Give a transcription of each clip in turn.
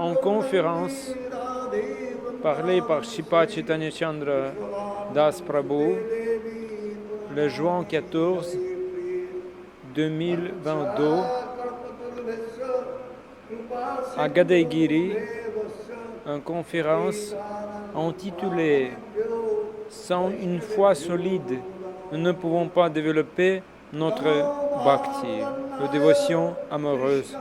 En conférence parlée par Shripa Chaitanya Chandra Das Prabhu le juin 14 2022 à Gadagiri, une conférence intitulée « Sans une foi solide, nous ne pouvons pas développer notre bhakti, la dévotion amoureuse. »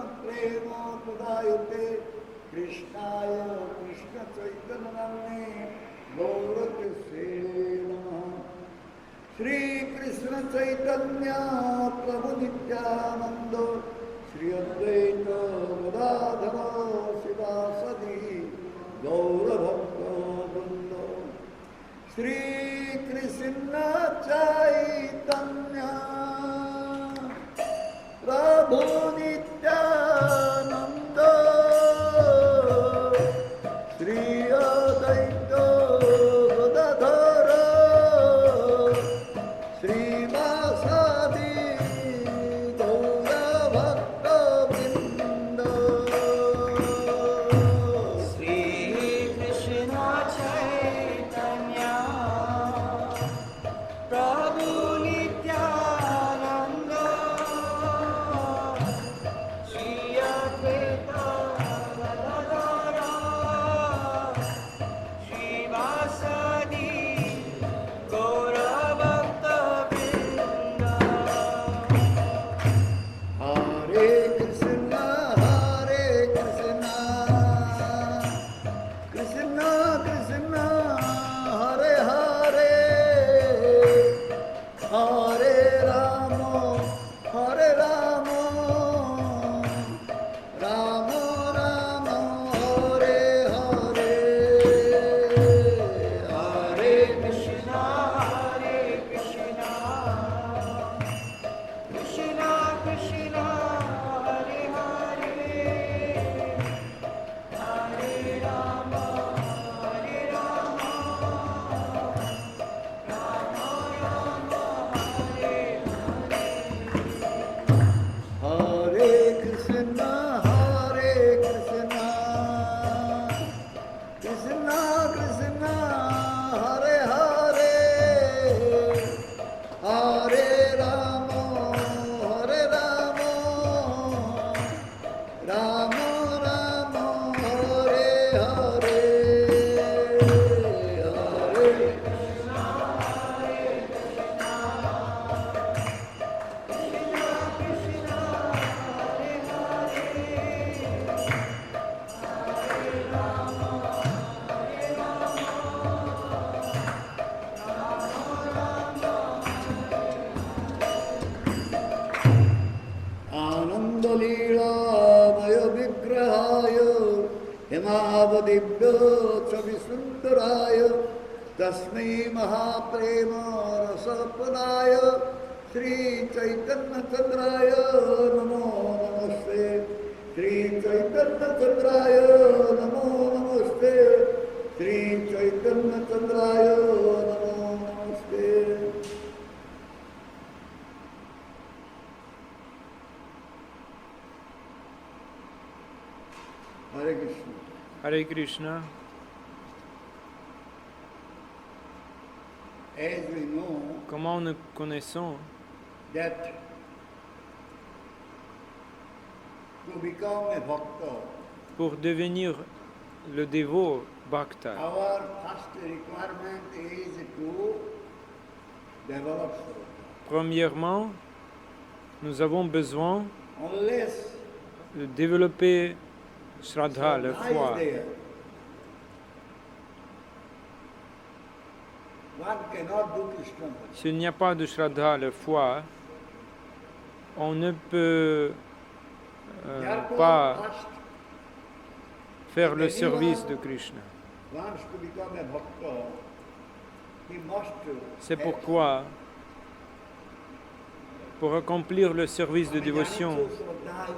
Shri Krishna Chaitanya Prabhu Nityananda Shri Advaita Gadadhara Sivasadi Gaura Bhakta Vrinda Shri Krishna Chaitanya Prabhu Nityananda Shri Advaita Gadadhara Srivasadi Gaura Bhakta Vrinda Shri Krishna Chaitanya Prabhu Nityananda Shri Advaita Gadadhara Srivasadi Gaura Bhakta Vrinda Hare Krishna Krishna Krishna Hare Hare Hare Rama Hare Rama Rama Rama Hare Hare Hare Krishna Hare Krishna Krishna Krishna Hare Hare Hare Rama Hare Rama Rama Rama Hare Hare Krishna Krishna Krishna Hare Hare Hare Rama Rama Rama Hare Hare Hare आनन्दलीलामय विग्रहाय हिमावदिव्य छविसुन्दराय तस्मै महाप्रेम रसप्रदाय श्रीचैतन्यचन्द्राय नमो नमस्ते श्रीचैतन्यचन्द्राय नमो नमस्ते श्रीचैतन्यचन्द्राय नमो नमस्ते Hare Krishna. Hare Krishna. As we know Comment nous connaissons that to become a bhakta, pour devenir le dévot Bhakta, our first requirement is to develop Shraddha. premièrement, nous avons besoin Unless de développer Shraddha, la Shraddha foi. is there, one cannot do Krishna bhakti. S'il n'y a pas de Shraddha, la foi, on ne peut Therefore, pas first faire le service de Krishna. wants to become a bhakta, he must C'est pourquoi, pour accomplir le service de dévotion,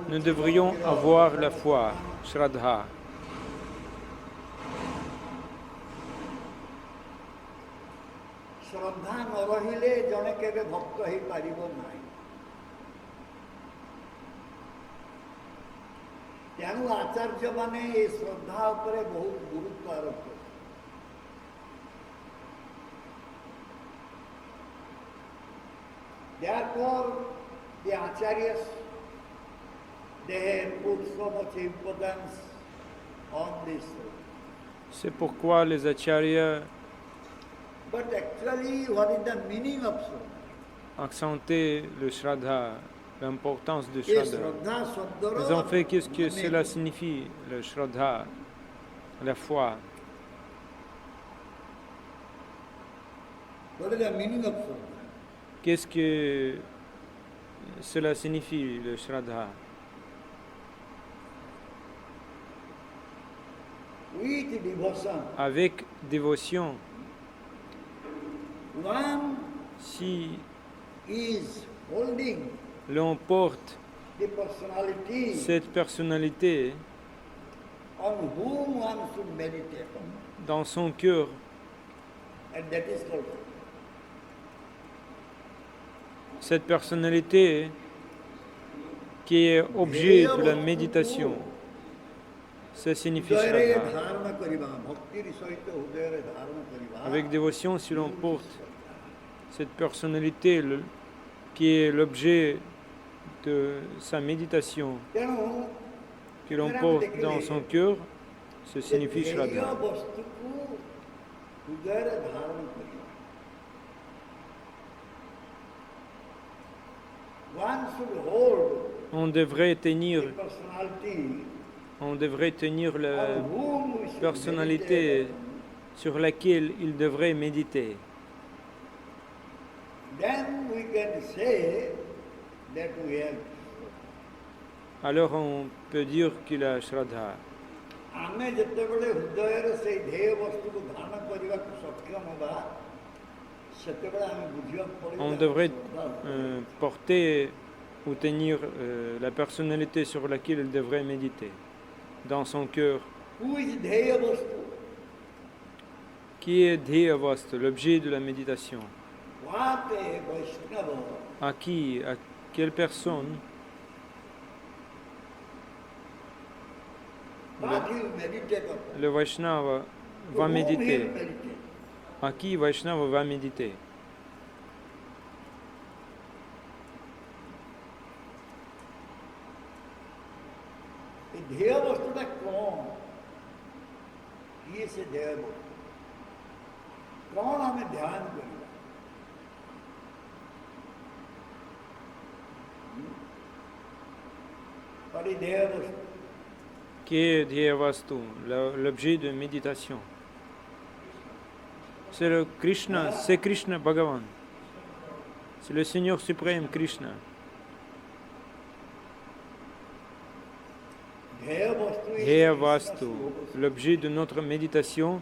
nous devrions avoir la foi, Shraddha. ଶ୍ରଦ୍ଧା ନ ରହିଲେ ଜଣେ କେବେ ଭକ୍ତ ହେଇପାରିବ ନାହିଁ। ତେଣୁ ଆଚାର୍ଯ୍ୟମାନେ ଏ ଶ୍ରଦ୍ଧା ଉପରେ ବହୁତ ଗୁରୁତ୍ୱ ଆରୋପ କଲେ। Therefore, the acharyas, they have put so much importance on this. C'est pourquoi les acharyas But actually, what is the meaning of Shraddha? accentaient le Shraddha, l'importance de ये Shraddha. श्रद्धा शब्दर Mais en fait, qu'est-ce que cela signifie, le Shraddha, la foi? What is the meaning of Shraddha? Qu'est-ce que cela signifie, le Shraddha? With devotion, Avec dévotion, one si is holding l'on porte the personality cette personnalité on whom one should meditate on. dans son cœur, And that is called. cette personnalité qui est objet de la méditation, ça signifie हृदୟରେ Shraddha. धारण କରିବା ଭକ୍ତିର ସହିତ ହୃଦୟରେ ଧାରଣ କରିବା Avec dévotion, si l'on porte cette personnalité qui est l'objet de sa méditation, ତେଣୁ que l'on porte dans son cœur, ça signifie ध्येୟ Shraddha. ବସ୍ତୁକୁ ହୃଦୟରେ ଧାରଣ କରିବା one should hold On devrait the tenir, personality la on whom we should personnalité meditate. sur laquelle il devrait méditer. Then we can say that we have. Alors on peut dire qu'il a Shraddha. ଆମେ ଯେତେବେଳେ ହୃଦୟରେ ସେଇ ध्येୟ ବସ୍ତୁକୁ ଧାରଣ କରିବାକୁ ସକ୍ଷମ ହେବା ସେତେବେଳେ ଆମେ ବୁଝିବାକୁ ପଡ଼ିବ On devrait porter ou tenir la personnalité sur laquelle il devrait méditer dans son cœur, who is ध्येय ବସ୍ତୁ qui est Dhyavasta, l'objet de la méditation. what a Vaishnava À qui, à quelle personne what he will meditate upon. le Vaishnava To va whom he will méditer? meditate. À qui Vaishnava va méditer? ଏ ध्येୟ ବସ୍ତୁଟା କ'ଣ କିଏ ସେ ध्येୟ ବସ୍ତୁ କ'ଣ ଆମେ ଧ୍ୟାନ କରିବା ପରି ध्येୟ ବସ୍ତୁ Qui est Dhyavastu, l'objet de méditation? C'est le Krishna, c'est Krishna Bhagavan. C'est le Seigneur suprême Krishna. ध्येय बस्तु Dhyavastu, l'objet de notre méditation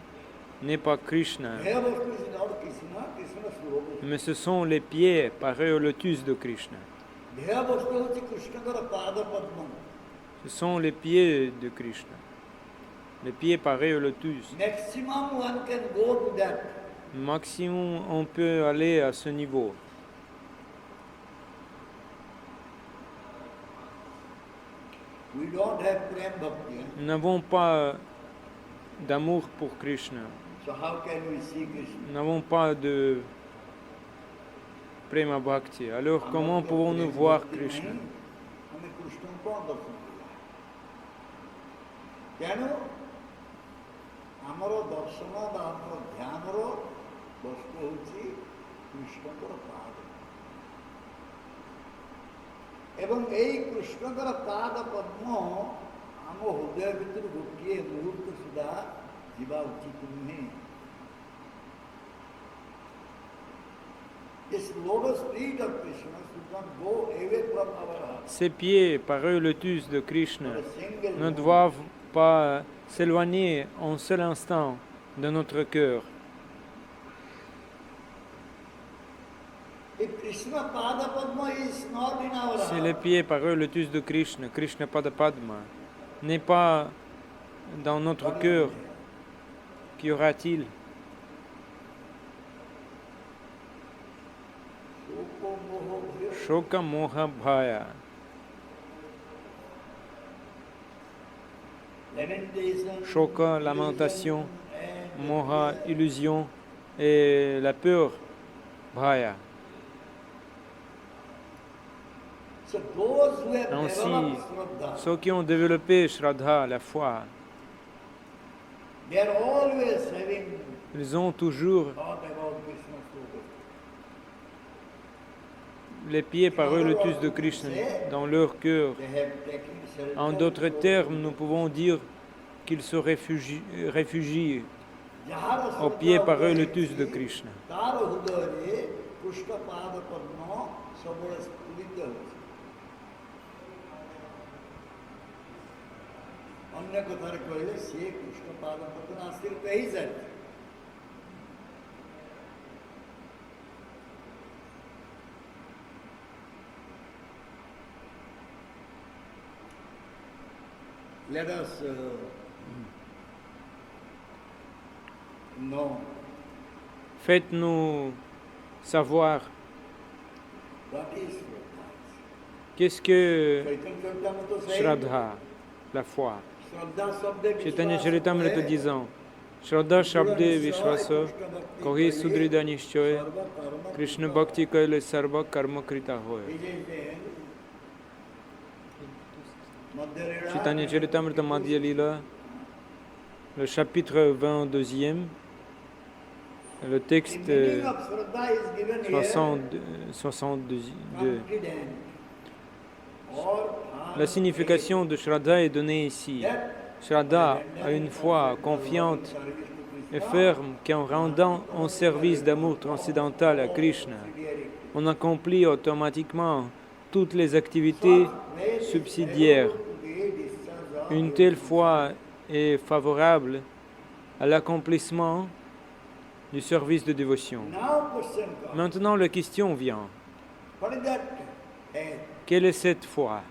n'est pas Krishna, ध्येय बस्तु इज नॉट कृष्ण कृष्ण स्वरूप mais ce sont les pieds pareils au lotus de Krishna. ध्येय बस्तु होची कृष्णकर पाद पद्म Ce sont les pieds de Krishna, les pieds pareils au lotus. Maximum one can go to that Maximum, on peut aller à ce niveau. We don't have prem bhakti Nous n'avons pas d'amour pour Krishna. So how can we see Krishna Nous n'avons pas de prema bhakti. Alors comment pouvons-nous voir Krishna? हमें कृष्ण को दर्शन करिया तेणु आमर दर्शन बा आमर ध्यानर वस्तु होची कृष्णकर पाद एवं एई कृष्णकर पाद पद्म आम हृदय भितर गोटे मुहूर्त सुधा जीवा उचित नुहे This lotus feet of Krishna should not go away from our heart. Ces pieds pareils au lotus de Krishna For a single ne moment. doivent pas s'éloigner un seul instant de notre cœur. If Krishna Pada Padma is not in our Si heart, les pieds pareils au lotus de Krishna, Krishna Padapadma, n'est pas dans notre cœur, qu'y aura-t-il? Shoko Moho Bhaya, Shoka Moha Bhaya. lamentation, Shoka, lamentation, and moha, illusion, et la peur, bhaya. so those who have Ainsi, developed Shraddha, ceux qui ont développé Shraddha, la foi, they are always having ils ont toujours thought about Krishna Sloka. les pieds par eux lotus de Krishna dans leur cœur. They have taken shelter En d'autres from termes, nous pouvons dire qu'ils se réfugient Jahara aux pieds Shraddha par eux Bhakti, lotus de Krishna. Tara Hudare Krishna Pada Padma Sabara Spurita Hoche. अन्य कथार कहले से कृष्ण पाद पद्म आश्रित कही जाए let us know Faites-nous savoir what is Shraddha. qu'est-ce que Chaitanya Charitamrita says, Shraddha, la foi. Shraddha Sabde Chaitanya Vishwasa Charitamrita Hai, disant Shraddha Shabde Vishwasa Kahi Sudrida Nishchoy Sarva Karma Krishna Bhakti Kaile Sarva Karma Krita Hoy. This is the Madhya Chaitanya Charitamrita Madhya Lila, le chapitre 22e, le texte The meaning of Shraddha is given here, 62. confident or La signification de Shraddha est donnée ici. that Shraddha a une foi confiante et ferme qu'en rendant un service d'amour transcendantal à Krishna, on accomplit automatiquement toutes les activités subsidiaires. Une telle foi est favorable à l'accomplissement du service de dévotion. Now question comes, Maintenant, la question vient. what is that faith? Quelle est cette foi?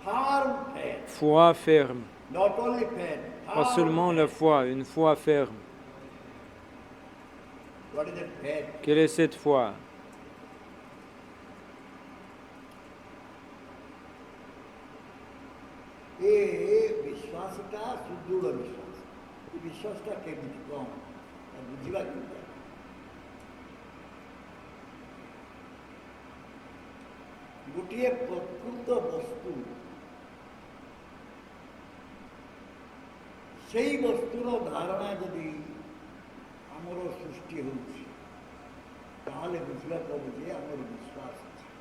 Firm faith, Foi ferme. not only faith, Pas firm seulement la faith. foi, une foi ferme. What is that faith? Quelle est cette foi? ये विश्वास का सुदृढ़ विश्वास ये विश्वास का केमिति कौन और बुझिबा केमिति गोटिए प्रकृत वस्तु सेई वस्तुर धारणा यदि आमर सृष्टि होउछि ताहले बुझिबा कब जे आमर विश्वास अछि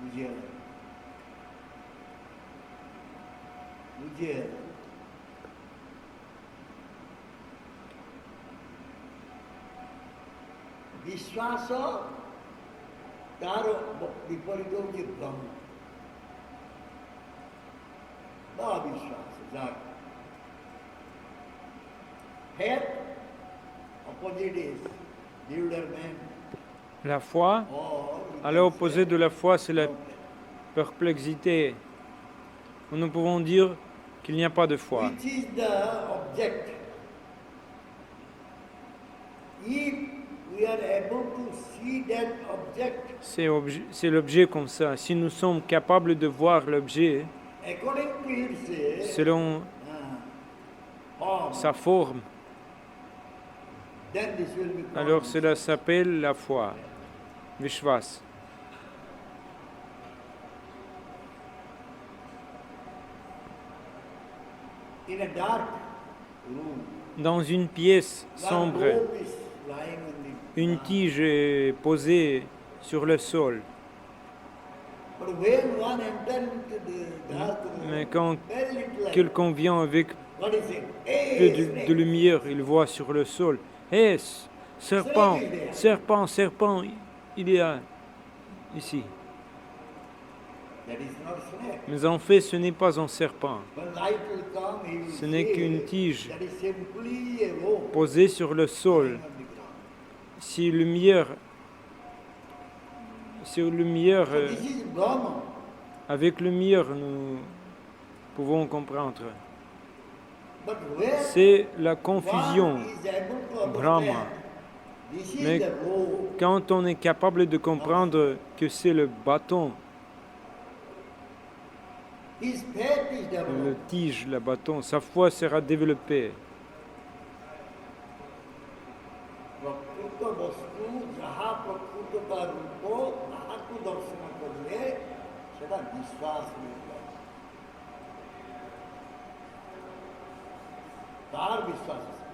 बुझिए बुझिए विश्वास तार विपरीत होउछि भ्रम बा विश्वास जाग faith opposite is bewilderment La foi, or à l'opposé de la foi, c'est la perplexité. Nous pouvons dire qu'il n'y a pas de foi. which is the object. If we are able to see that object C'est l'objet comme ça. Si nous sommes capables de voir l'objet according to its selon form, sa forme, then this will be called alors cela s'appelle la foi, Vishwas. in a dark room. Dans une pièce One sombre, rope is lying on the une tige est posée sur le sol. But when one enters into the dark room, Mais quand very little light, quelqu'un vient avec what is it? peu Hey, de snake. lumière, il voit sur le sol. Hé, serpent, serpent, serpent, il y a ici. That is not snake. Mais en fait, ce n'est pas un serpent. When light will come, he will Ce n'est say qu'une tige that is simply a rope posée sur le sol. lying on the ground. Si lumière, So this is Brahma. avec lumière, nous pouvons comprendre. But when C'est la confusion, one is able to Brahma. understand This is Mais the road. quand on est capable de comprendre que c'est le bâton, His faith is le developed. tige, le bâton, sa foi sera développée. প্রকৃত বস্তু যাহা প্রকৃত তার রূপ তাহাকে দর্শন করলে সেটা বিশ্বাস হয়ে যায়। তার বিশ্বাস আছে।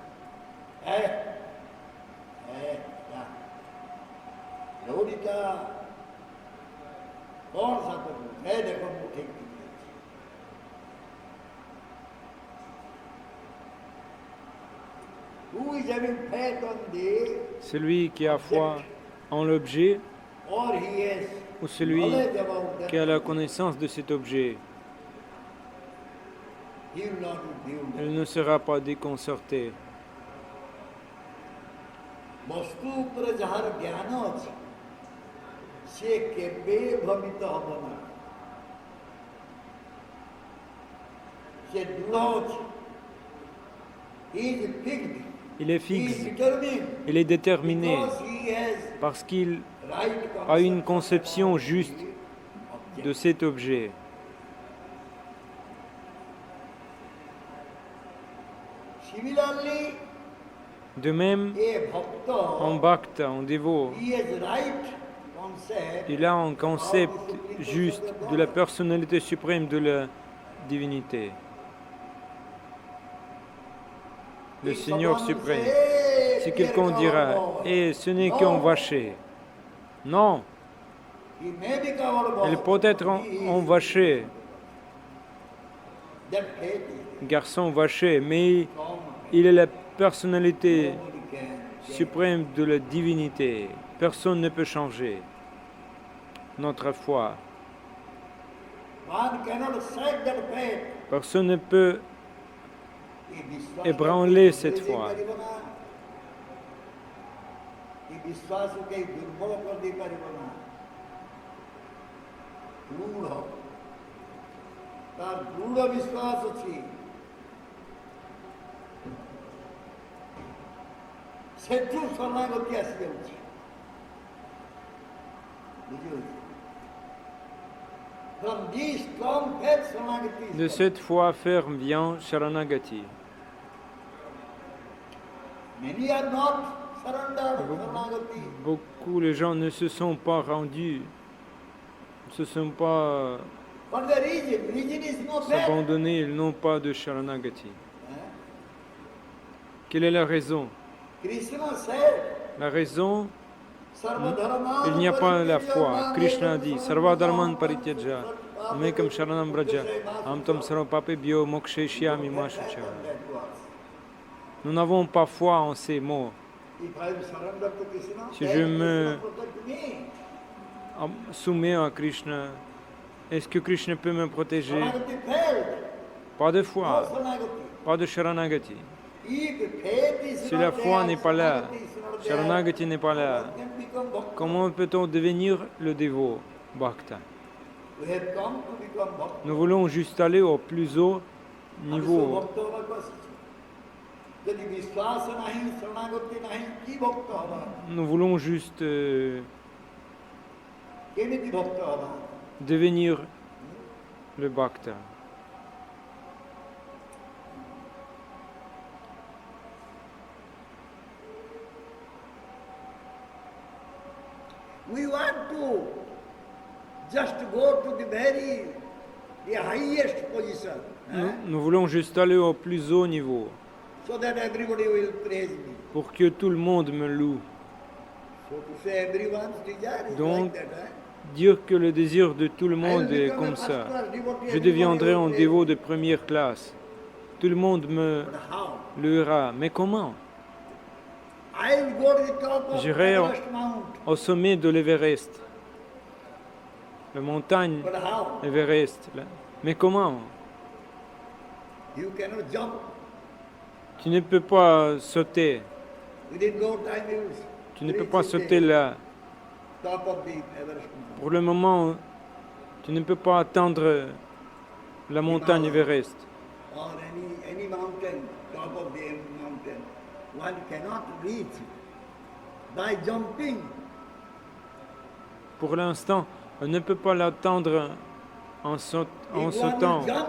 লৌরিকা কর সাথে বলছে দেখো মু ঠিক ঠিক বলছি। Who is having faith on the Celui qui a foi en l'objet or he has ou celui knowledge about that, qui a la connaissance de cet objet, he will not be duped. elle ne sera pas déconcertée. বস্তু উপরে যাহার জ্ঞান আছে সে কেবে ভ্রমিত হব না, সে দৃঢ় আছে। He is fixed. Il est He is fixe, determined. il est déterminé Because he has parce qu'il right a une conception conception about juste the object. de cet objet. Similarly, De même, a bhakta, en bhakta, en dévot, he has right concept il a un concept juste de la personnalité suprême de la divinité, le If Seigneur someone suprême. says, Si "Hey, quelqu'un dear dira, God, eh, ce n'est qu'un vacher. Non, he may be covered by il peut être un vacher, that faith is garçon vacher, mais strong. il est la personnalité Nobody can change. suprême de la divinité. Personne ne peut changer notre foi. One cannot shake that faith. Personne ne peut এই বিশ্বাস ébranler করতে cette যে foi. পারিব না, এই বিশ্বাসকে দুর্বল করতে পারিব না। দৃঢ়, তার দৃঢ় বিশ্বাস ଅଛି ସେଠୁ ଶରଣାଗତି ଆସିଯାଉଛି। ବୁଝିହେଉଛି? From this strong faith ଶରଣାଗତି De cette foi ferme vient Sharanagati. Many are not surrendered শরণাগতি। Beaucoup les gens ne se sont pas rendus, ne se sont pas For the reason is no faith. abandonnés, ils n'ont pas de Sharanagati. Quelle est la raison? Krishna said, La raison, Sarvadharman il n'y a pas la foi. parityaja Krishna mamekam dit, saranam Sarvadharman brahma parityaja, sarvapapam amekam sharanam braja, amtam sarvapapebhyo moksheshyami That mashacha. was. Nous n'avons pas foi en ces mots. If I surrender to Krishna, Si then je Krishna me- protect me. Soumets à Krishna, est-ce que Krishna peut me protéger? Shranagati failed. Pas de No foi, Shranagati. pas de Sharanagati. If faith is Si not la foi there, n'est pas là, Shranagati is not there, Sharanagati n'est pas là, one can become bhakta. comment peut-on devenir le dévot, Bhakta? We have come to become bhakta. Nous voulons juste aller au plus haut niveau. ভক্ত হবার আসছে। যদি বিশ্বাস নাহি শরণাগতি নাহি কি ভক্ত হবা? Nous voulons juste কেমিতি ভক্ত হবা? devenir le Bhakta. We want to just go to the highest position, Nous voulons juste aller au plus haut niveau so that everybody will praise me. pour que tout le monde me loue. So to say everyone's desire is Donc, like that. Dire que le désir de tout le I monde will est become a comme first ça. class devotee, Je everybody deviendrai will un praise dévot me. de première classe. Tout le monde me But how? louera. Mais comment? I will go to the top of J'irai Everest Mount. au sommet de l'Everest. La montagne But how? Everest. Mais comment? You cannot jump. Tu ne peux pas sauter. Within no time you Tu ne peux reach pas the sauter là. top of the Everest Mount. Pour le moment, tu ne peux pas atteindre la montagne Everest. Or any mountain, top of the mountain. One cannot reach by jumping. Pour l'instant, on ne peut pas l'attendre en If one sautant. will jump,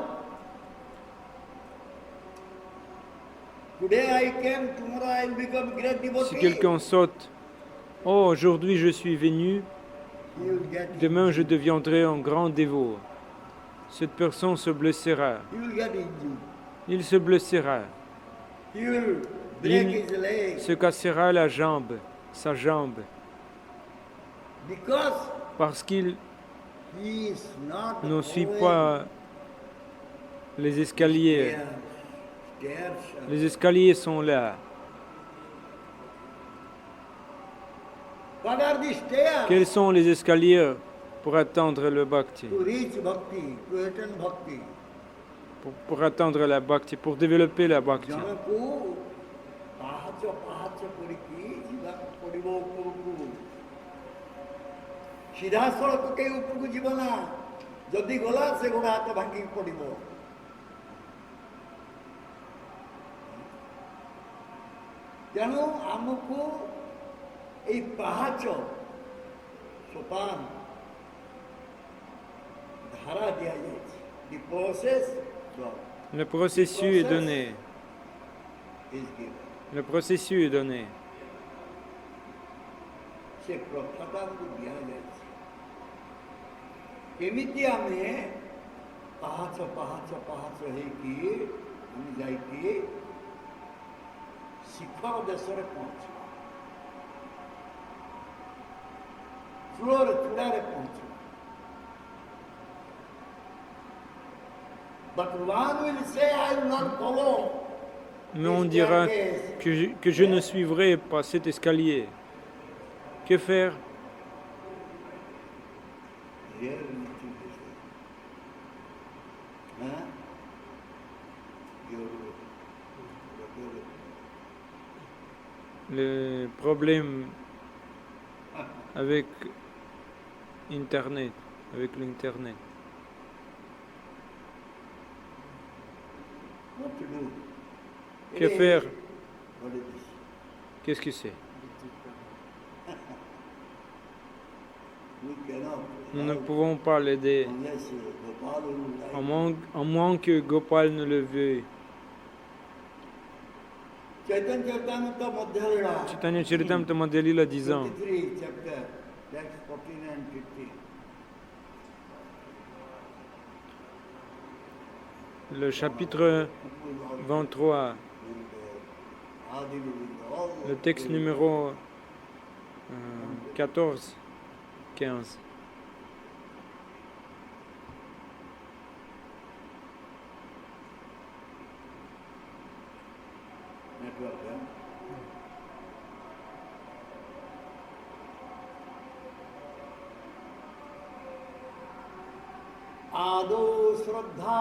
today I came, tomorrow I will become great Si devotee. quelqu'un saute, oh, aujourd'hui je suis venu, He will get demain je injured. deviendrai un grand dévot. Cette personne se blessera. He will get injured. Il se blessera. He will break Il his leg se cassera sa jambe, because parce qu'il he is not ne suit following pas les escaliers. stairs. Stairs. Les escaliers sont là. What are the stairs? Quels sont les escaliers pour atteindre le bhakti, To reach bhakti, to attain bhakti. pour atteindre la bhakti, pour développer la bhakti? ଜଣକୁ ପାହାଚ ପାହାଚ କରିକି ଯିବାକୁ ପଡ଼ିବ ଉପରକୁ। ସିଧାସଳଖ କେହି ଉପରକୁ ଯିବ ନା, ଯଦି ଗଲା ସେ ଗୋଡ଼ ହାତ ଭାଙ୍ଗିକି ପଡ଼ିବ। ତେଣୁ ଆମକୁ ଏଇ ପାହାଚ ସୋପାନ ଧାରା ଦିଆଯାଇଛି। The process Le processus est donné. is given. Le processus est donné. ସେ ପ୍ରଥାଟା ଆମକୁ ଦିଆଯାଇଛି। କେମିତି ଆମେ ପାହାଚ ପାହାଚ ପାହାଚ ହେଇକି ଆମେ ଯାଇକି ଶିଖର ଦେଶରେ ପହଞ୍ଚିବା, ଚୂଡ଼ାରେ ପହଞ୍ଚିବା। But one will say, I will not follow. Mais on dira que je ne suivrai pas cet escalier. Que faire? Here we need to listen. Huh? Le problème avec Internet, avec l'Internet. What to do? Que faire? What is this? Qu'est-ce que c'est? We cannot Nous ne pouvons pas l'aider, unless Gopal will à moins que Gopal ne le veuille. Chaitanya Charitamrita Madhyalila, Chaitanya Charitamrita Madhyalila disant, 23 chapter, text 14 and 15. le chapitre 23, le texte numéro 14, 15. Network, huh? आदौ श्रद्धा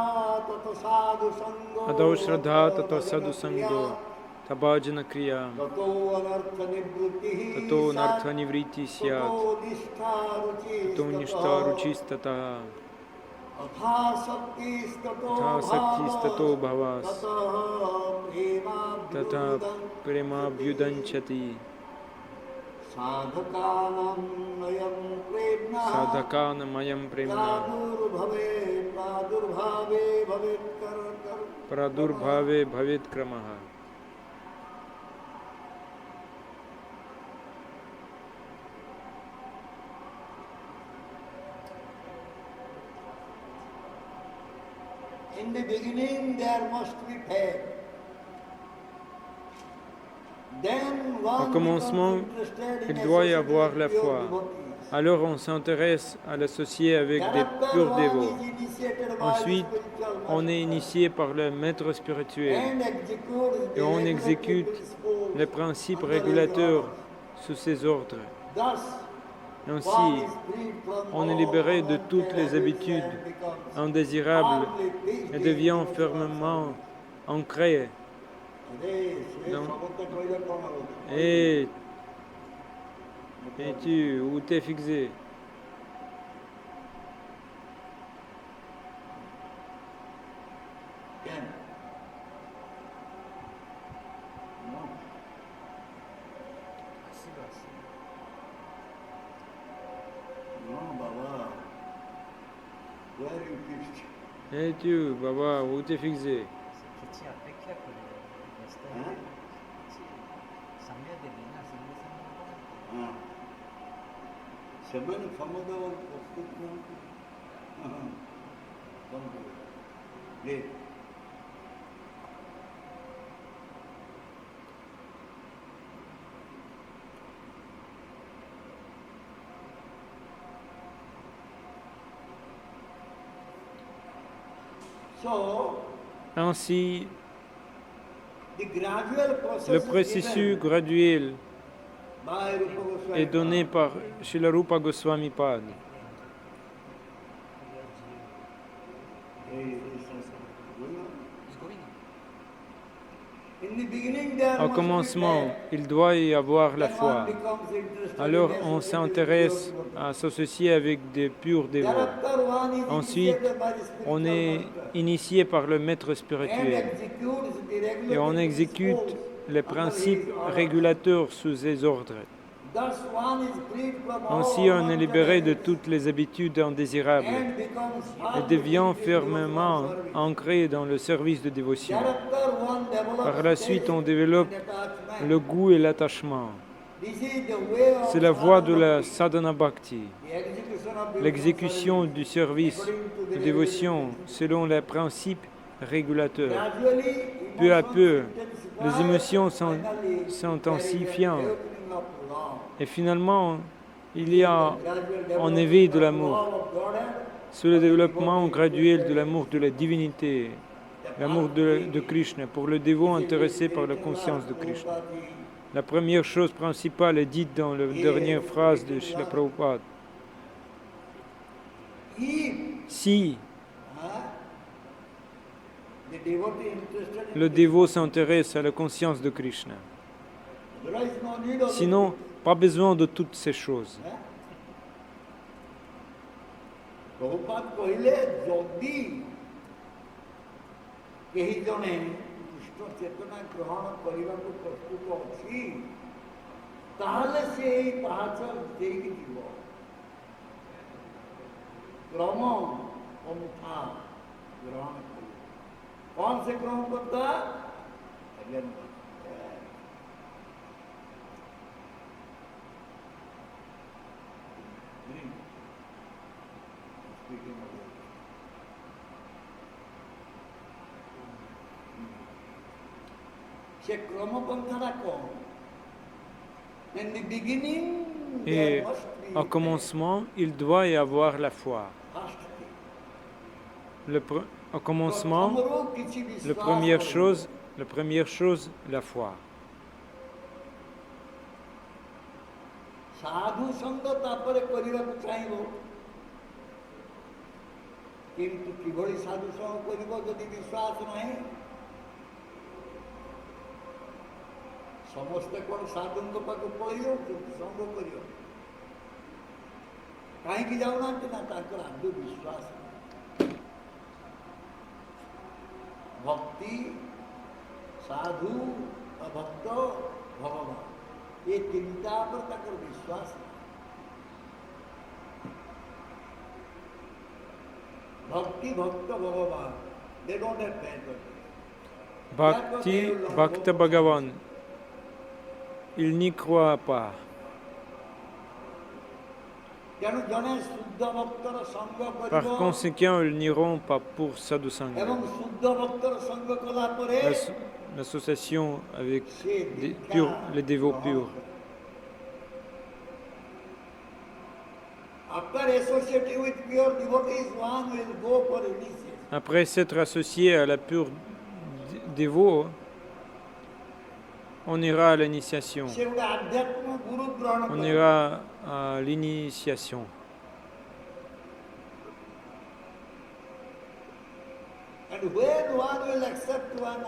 तत साधु संगो Adau Shraddha Tato Sadhu Sango Tabhajana Kriya ततो अनर्थ निवृत्तिः Tato Nartha Nivriti Syat ततो निष्ठा रुचि Tato Nishta Ruchistata अथा शक्तिस्ततो Tha Saktistato Bhavas ततः Tata प्रेमाभ्युदं Premabhyudanchati साधकानां नयं प्रेम्णः Sadhakanamayam Premna प्रादुर्भावे भवेत् Pradurbhave Bhavet Kramaha. In the beginning there must be faith. Then Au one commencement, becomes interested in il doit y associating avoir la with pure foi. devotees. Alors on s'intéresse à l'associer avec des Thereafter purs one dévots. is initiated by the Ensuite, spiritual on est master initié par le maître spirituel and executes the et on regulative exécute principles les principes under his régulateurs orders. sous ses ordres. Thus, one Ainsi, is freed from on est all libéré de unwanted toutes les habits habitudes and becomes indésirables firmly fixed et in devient devotional fermement service. ancré. Donc, Donc, Et tu, où t'es fixé? No, Baba. Where you fixed? Et tu, Baba, où t'es fixé? Huh? Seven Samada was Come to it. Play. So, Ainsi, the gradual process le is processus given graduel by Rupa Goswami. est donné par Srila Rupa Goswami Pad. In the beginning, there Au must be commencement, faith. il doit y avoir la Then foi. one becomes interested Alors in on associating with s'intéresse pure devotees. à s'associer avec des purs dévots. Thereafter, one is Ensuite, initiated by the spiritual on est master initié par le maître and spirituel executes the et on regulating exécute principles les under principes his orders. régulateurs sous ses ordres. Thus one is freed from all Ainsi, on est libéré de unconditioned toutes les habitudes indésirables and becomes et firmly devient fixed in devotional fermement service. ancré dans le service de dévotion. Thereafter, one develops Par la suite, taste on développe and attachment. le goût et l'attachement. This is the way of C'est la voie de la sadhana sadhana bhakti, bhakti. The execution of devotional l'exécution service du service according to the de dévotion regulating selon les principes régulateurs. Gradually, Peu à emotions peu, intensify, les émotions finally, s'intensifiant there is an awakening of love. et finalement, il y a Gradual un éveil de development l'amour. of love of Godhead, C'est le développement graduel de l'amour de la divinité, l'amour de Krishna, pour le dévot intéressé par la conscience de Krishna. La première chose principale est dite dans la dernière phrase de Srila Prabhupada. If Si the devotee interested in le dévot s'intéresse à la conscience de Krishna, otherwise no need of sinon, pas besoin de toutes ces choses. Prabhupada କହିଲେ ଯଦି କେହି ଜଣେ କୃଷ୍ଣ ଚେତନା ଗ୍ରହଣ କରିବାକୁ ପ୍ରସ୍ତୁତ ଅଛି ତାହେଲେ ସେ ଏଇ ପାହାଚ ଦେଇକି ଯିବ କ୍ରମ ପନ୍ଥା ଗ୍ରହଣ କରିବ କଣ ସେ କ୍ରମ ପନ୍ଥା Speaking of it. ସେ କ୍ରମ ପନ୍ଥାଟା କଣ? In the beginning, Et there must be au commencement, il doit y avoir la foi. first thing. Au commencement, ପ୍ରଥମରୁ କିଛି ବିଶ୍ୱାସ la première chose, la foi. ସାଧୁ ସଙ୍ଗ ତାପରେ କରିବାକୁ ଚାହିଁବ କିନ୍ତୁ କିଭଳି ସାଧୁ ସଙ୍ଗ କରିବ ଯଦି ବିଶ୍ୱାସ ନାହିଁ ସମସ୍ତେ କ'ଣ ସାଧୁଙ୍କ ପାଖକୁ ପଳେଇ ଯାଉଛନ୍ତି ସଙ୍ଗ କରିବ କାହିଁକି ଯାଉନାହାନ୍ତି ନା ତାଙ୍କର ଆଦୌ ବିଶ୍ୱାସ ନାହିଁ ଭକ୍ତି ସାଧୁ ଭକ୍ତ ଭଗବାନ ये चिंता पर तक विश्वास भक्ति भक्त भगवान they don't have faith on it. Bhakti, Bhakta Bhagavan, il n'y croit pas. ତେଣୁ ଜଣେ ଶୁଦ୍ଧ ଭକ୍ତର ସଙ୍ଗ Par କରିବ conséquent, ils n'iront pas pour Sadhu Sangha. ଏବଂ ଶୁଦ୍ଧ ଭକ୍ତର ସଙ୍ଗ କଲା ପରେ L'association avec ସେ les dévots purs. After associating with pure devotees, one will go for initiation. Après s'être associé à la pure dévot, on ira à l'initiation. ସେ ଗୋଟେ ଆଧ୍ୟାତ୍ମ ଗୁରୁ ଗ୍ରହଣ On କରିବ ira à l'initiation. and when one will accept one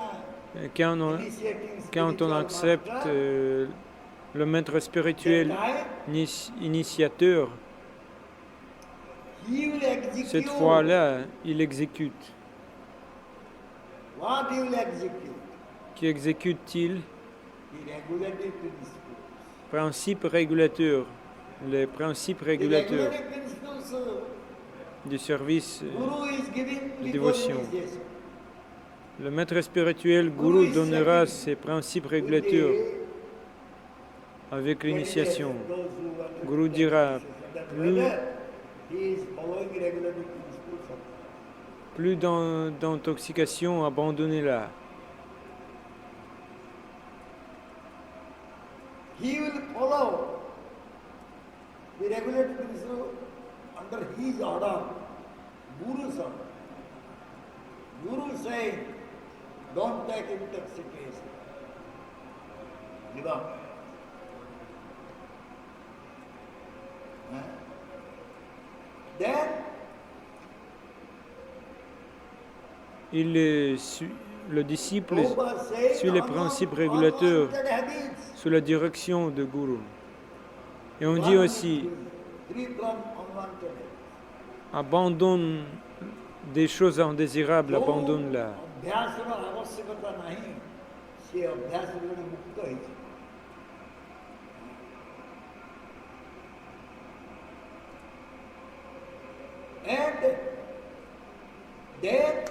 Et initiating quand on spiritual accepte master, le maître spirituel that time initiateur, he will execute. cette fois-là, il exécute. What he will execute? Qui exécute-il? The regulative principles. principes régulateurs, les principes The régulateurs regulative principles, du service Guru is giving de before dévotion. initiation. Le maître spirituel, Guru, donnera ces principes régulateurs avec l'initiation. Guru dira, plus d'intoxication, abandonnez-la. He will follow the regulative principle under his order, Guru's order. Guru saying, don't take intoxication. Give up. Huh? Then Le disciple Prabhupada said, suit les principes régulateurs unwanted habits, sous la direction de Guru. Et on dit aussi, free from unwanted habits. abandonne des choses indésirables, abandonne-la. ଅଭ୍ୟାସର ଆବଶ୍ୟକତା ନାହିଁ ସେ ଅଭ୍ୟାସରୁ ଜଣେ ମୁକ୍ତ ହେଇଛି and then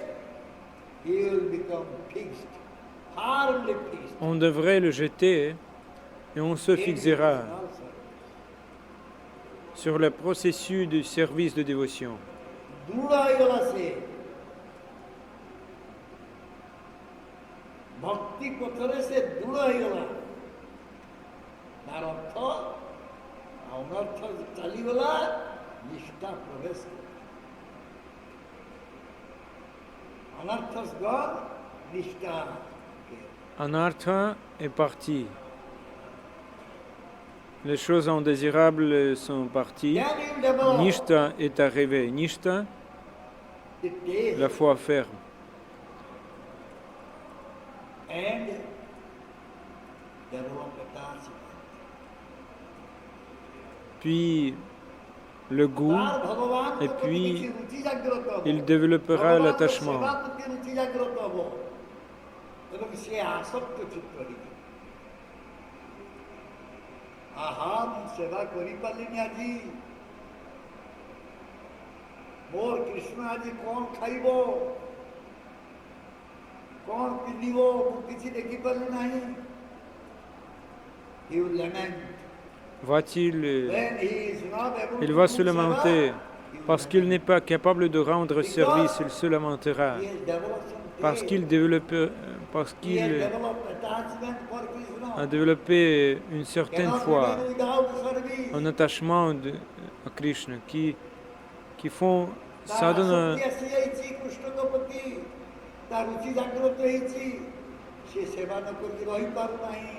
he will become fixed, firmly fixed. On devrait le jeter et on se fixera sur le processus du service de dévotion. ଦୃଢ଼ ହେଇଗଲା ସେ ଭକ୍ତି ପଥରେ ସେ ଦୃଢ଼ ହେଇଗଲା ତାର ଅର୍ଥ ଅନର୍ଥ ଚାଲିଗଲା ନିଷ୍ଠା ପ୍ରବେଶ କଲା ଅନର୍ଥ ଗଣ ନିଷ୍ଠା Anartha est parti. Les choses indésirables sont parties. Nishta est arrivé. Nishta, la foi ferme. and develop attachment. Puis le goût, তার ভগবান et puis রুচি জাগ্রত হবো। il développera ভগবানের l'attachement. সেবা প্রতি রুচি জাগ্রত হবো এবং সে আসক্ত চিত্ত হইবে আহা ମୁଁ ସେବା କରିପାରିଲିନି ଆଜି ମୋର କୃଷ୍ଣ ଆଜି କ'ଣ ଖାଇବ କ'ଣ ପିନ୍ଧିବ ମୁଁ କିଛି ଦେଖିପାରିଲି ନାହିଁ he will lament. Va-t-il, When he is not able il to va do se lamenter seva, he will parce qu'il lament. n'est pas capable de rendre service, il se lamentera He has developed some parce faith. qu'il développe, parce He has qu'il developed attachment for Krishna. a développé une certaine Cannot foi, remain without service. un attachement à Krishna qui font ତାର sadhana. ଆସକ୍ତି ଆସିଯାଇଛି କୃଷ୍ଣଙ୍କ ପ୍ରତି ତା ରୁଚି ଜାଗ୍ରତ ହେଇଛି ସେ ସେବା ନ କରିକି ରହିପାରୁନାହିଁ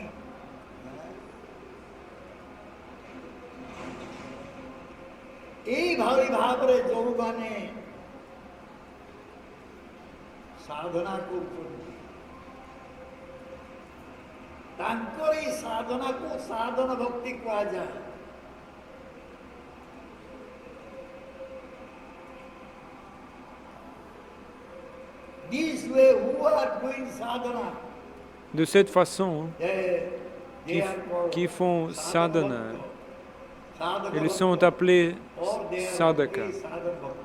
এইভাবে ଭାବରେ ଯେଉଁମାନେ ସାଧନା କରୁଛନ୍ତି ତାଙ୍କର ଏଇ ସାଧନାକୁ ସାଧନ ଭକ୍ତି କୁହାଯାଏ This way, who are doing sadhana, De cette façon, they are called qui font sadhana, sadhana ils bhakta, sont appelés or they are sadhaka. called sadhana bhakta.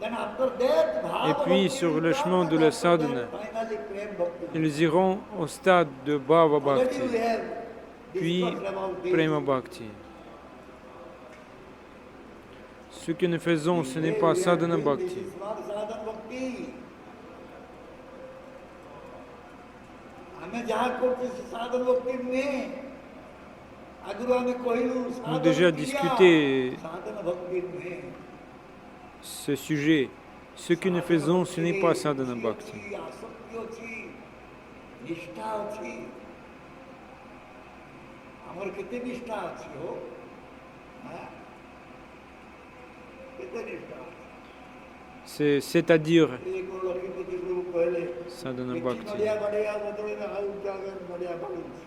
Then after that, bhava Et puis, bhakti sur will le come, chemin de and la after sadhana, that, finally prem bhakti will ils iront au stade de Bhava come. Already Bhakti, we have puis discussed about this. Prema Bhakti. Ce que nous faisons, ce n'est Today pas we are sadhana doing this, bhakti. is not sadhana bhakti. ଆମେ ଯାହା କରୁଛୁ ସେ ସାଧନ ଭକ୍ତି ନୁହେଁ ଆଗରୁ ଆମେ କହିଲୁ ସାଧନ déjà କ୍ରିୟା, discuté ସାଧନ ଭକ୍ତି ନୁହେଁ ce sujet. Ce que nous faisons, ce n'est pas sadhana bhakti. ଆସକ୍ତି ଅଛି ନିଷ୍ଠା ଅଛି ଆମର କେତେ ନିଷ୍ଠା ଅଛି ହୋ ଆଁ? କେତେ ନିଷ୍ଠା ଅଛି C'est-à-dire ଏ କ'ଣ ଲକ୍ଷ୍ମୀପତି ପ୍ରଭୁ କହିଲେ sadhana କିଛି bhakti. ନଡ଼ିଆ ବଢ଼େଇବା ବଦଳରେ ଆଉ ଜାଗାରେ ନଡ଼ିଆ ବଢ଼ଉଛି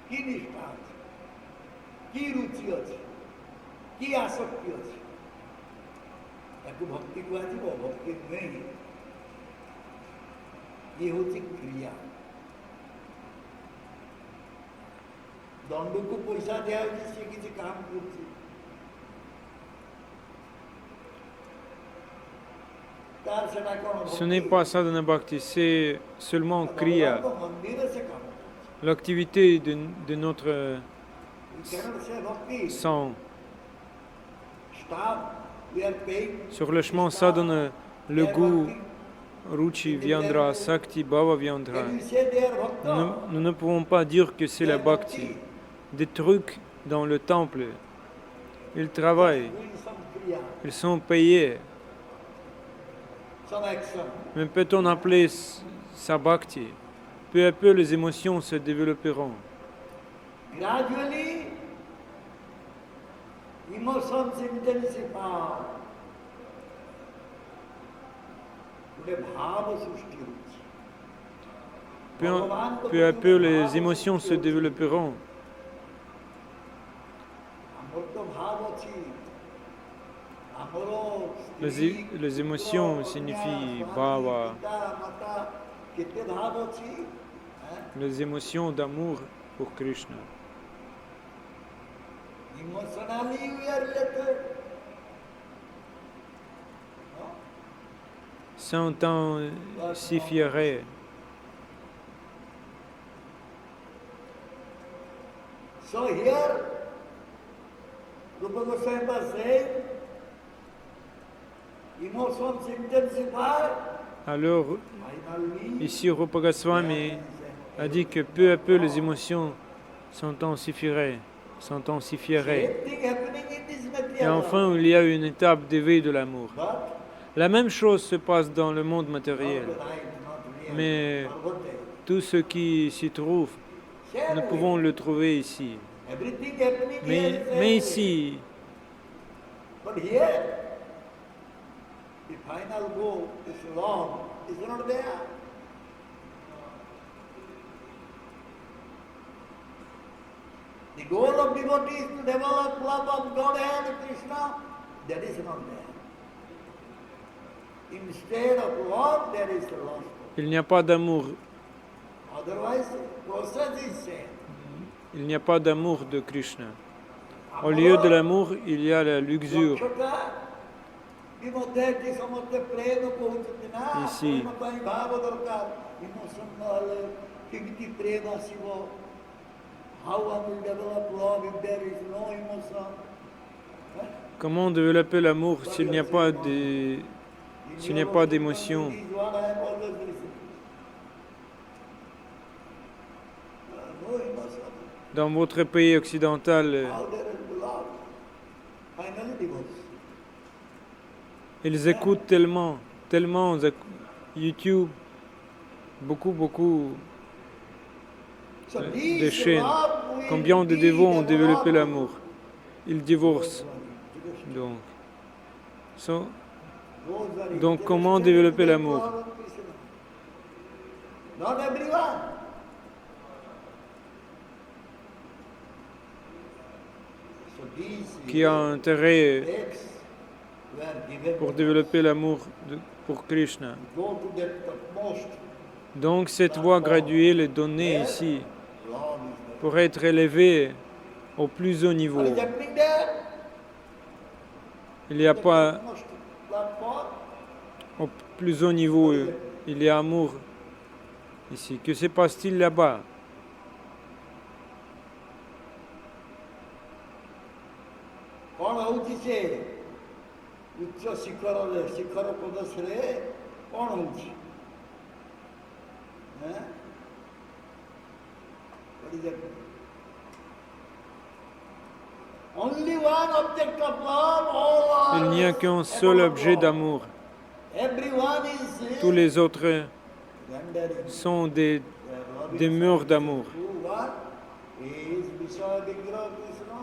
କି ନିଷ୍ଠା ଅଛି କି ରୁଚି ଅଛି କି ଆସକ୍ତି ଅଛି ତାକୁ ଭକ୍ତି କୁହାଯିବ ଭକ୍ତି ନୁହେଁ ये होती क्रिया दंड को पैसा दिया से किसी काम करছে तार सेटा कोन Ce n'est pas sadhana bhakti, c'est seulement kriya, मंदिर से काम करছে l'activité de notre केवल से भक्ति sang. Staff we are paying Sur le chemin sadhana, le goût, ruchi viendra, sakti, bhava viendra. Can you से दे आर भक्त Nous ne pouvons pas dire que c'est la bhakti. Des trucs dans le temple, ils travaillent, doing some kriya ils sont payés. some action Mais peut-on appeler ça bhakti? Peu à peu, les émotions se développeront. gradually emotions intensify ଗୋଟେ ଭାବ ସୃଷ୍ଟି ହେଉଛି Peu à peu, les émotions se développeront. ଆମର ତ ଭାବ ଅଛି ଆମର Les émotions signifient bhava, ପିତା ମାତା କେତେ ଭାବ ଅଛି les émotions d'amour pour Krishna. Emotionally we are related Sans s'y fierait. so here Rupa Goswami was saying emotions intensify Alors, finally ici, Rupa Goswami a dit que peu à peu, les émotions s'intensifieraient. everything happening in this Et material enfin, il y a une étape d'éveil de l'amour. but La même chose se passe dans le monde matériel. not right, not real, Mais forgotten. tout ce qui s'y trouve, Share nous it. pouvons le trouver ici. Everything happening here Mais, is mais there. ici, But here, the final goal is long, is not there. The goal of devotee is to develop love of Godhead, Krishna, that is not there. Instead of love, there is lust. il n'y a pas d'amour. Otherwise, process is same. Il n'y a pas d'amour de Krishna. Au lieu de l'amour, il y a la luxure. ଲକ୍ଷ୍ୟଟା ବି ମଧ୍ୟ ଏଠି ସମସ୍ତେ ପ୍ରେମ କହୁଛନ୍ତି ନା Ici. ପ୍ରେମ ପାଇଁ ଭାବ ଦରକାର ଇମୋସନ ନହେଲେ କେମିତି ପ୍ରେମ ଆସିବ ହାଉ I will develop love if there is no emotion Comment développer l'amour s'il n'y a pas d'émotion? This is what I am always listening. No emotion. Dans votre pays occidental, How there is love? Finally divorce. ils écoutent tellement YouTube, beaucoup So de this chaînes. love will Combien de be dévots ont développé developed. l'amour? Ils divorcent. Donc, Donc, comment développer l'amour? Not everyone. So these Qui a intérêt steps were given pour développer l'amour pour Krishna? to go to that utmost. Donc, cette voie graduelle est donnée ici Love is pour être élevé au plus haut there. niveau. What is happening there? Il n'y a pas Utmost platform. au plus haut niveau, il y a amour ici. Que se passe-t-il là-bas? କ'ଣ ହଉଛି ସେ ଉଚ୍ଚ ଶିଖର ପ୍ରଦେଶରେ କ'ଣ ହଉଛି Only one object of love, all are Il n'y a qu'un seul objet d'amour. Everyone is Tous les autres rendering sont des their love murs d'amour. to what is Vishaya Vigraha Krishna.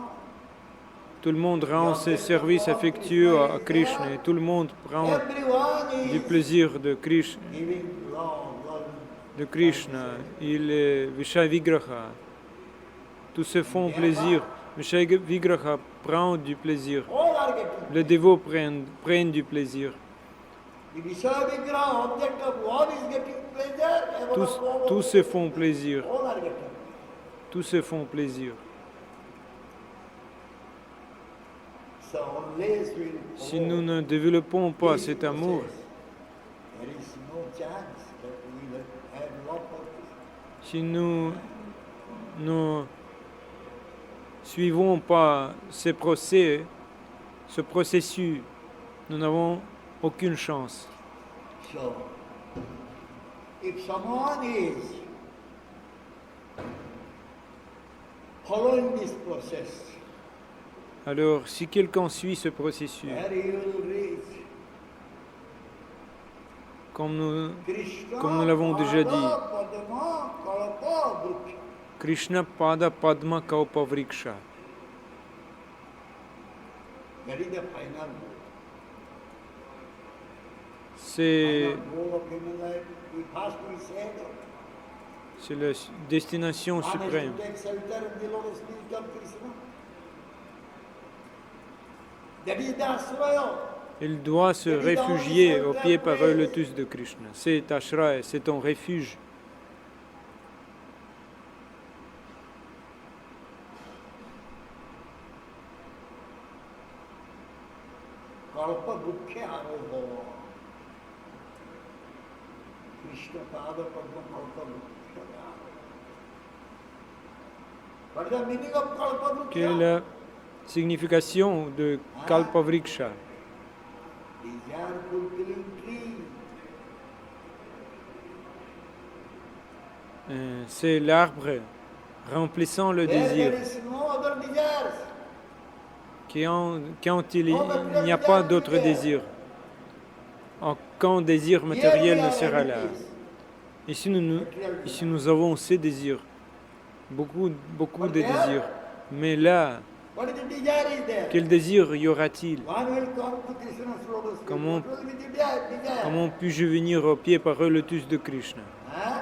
Tout le monde rend ses services affectueux à Krishna et tout le monde prend Everyone du is plaisir de Krishna. giving love. Il est Vishaya Vigraha. Tous se font plaisir. Vishaya Vigraha prend du plaisir. All are getting. Les dévots prennent du plaisir. The Vishaya Vigraha, object of love, is getting pleasure, tous se font plaisir. All are getting. Tous se font plaisir. So unless we Si nous ne développons pas cet amour, there is no chance that we will have love for Krishna. si nous ne suivons pas ce processus, nous n'avons aucune chance. So, if someone is following this process, Alors, si quelqu'un suit ce processus, where he will reach comme nous Krishna l'avons déjà dit, Padma Kalpa Vriksha. Krishna Pada Padma Kaupa Vriksha, That is the final goal. c'est Final goal of human life. We first we said, la destination one has suprême. to take shelter in the lotus feet of Krishna. That is the ashraya. Il doit se réfugier au pied par le lotus de Krishna. C'est Ashraya, c'est ton refuge. Kalpa Vriksha Aroha. Krishna Pada Padma Kalpa Vriksha. What is the meaning of Kalpa Quelle est Vriksha? la signification de Kalpa Vriksha? Desire fulfilling tree. C'est l'arbre remplissant le Where désir. there is no other desires. Quand il n'y a pas d'autre désir, quand désir matériel ne sera là. Ici nous avons ces désirs, beaucoup de désirs. Mais là, What is the desire is there? quel désir y aura-t-il? One will come to Krishna's lotus feet. Comment- What will be the desire? Comment puis-je venir au pied par le lotus de Krishna Huh?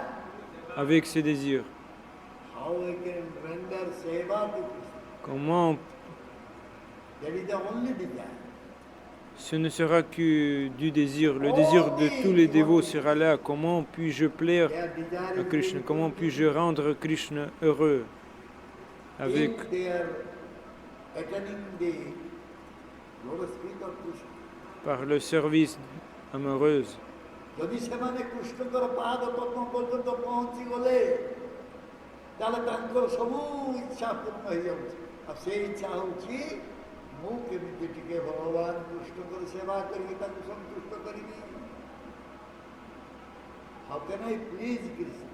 avec ces désirs? How I can render seva to Krishna? Comment That is the only desire. ce ne sera que du désir? Le désir de tous les dévots sera là. Comment puis-je plaire Their desire à is Krishna? to Comment puis-je rendre Krishna heureux avec if they are attaining the lotus feet of Krishna. par le service amoureuse? যদি ସେମାନେ କୃଷ୍ଣଙ୍କର ପାଦ ପଦ୍ମ ପର୍ଯ୍ୟନ୍ତ ପହଞ୍ଚି ଗଲେ ତାହେଲେ ତାଙ୍କର ସବୁ ଇଚ୍ଛା ପୂର୍ଣ୍ଣ ହେଇଯାଉଛି ଆଉ ସେ ଇଚ୍ଛା ହେଉଛି ମୁଁ କେମିତି ଟିକେ ଭଗବାନ କୃଷ୍ଣଙ୍କର ସେବା କରିକି ତାଙ୍କୁ ସନ୍ତୁଷ୍ଟ କରିବି। How can I please Krishna?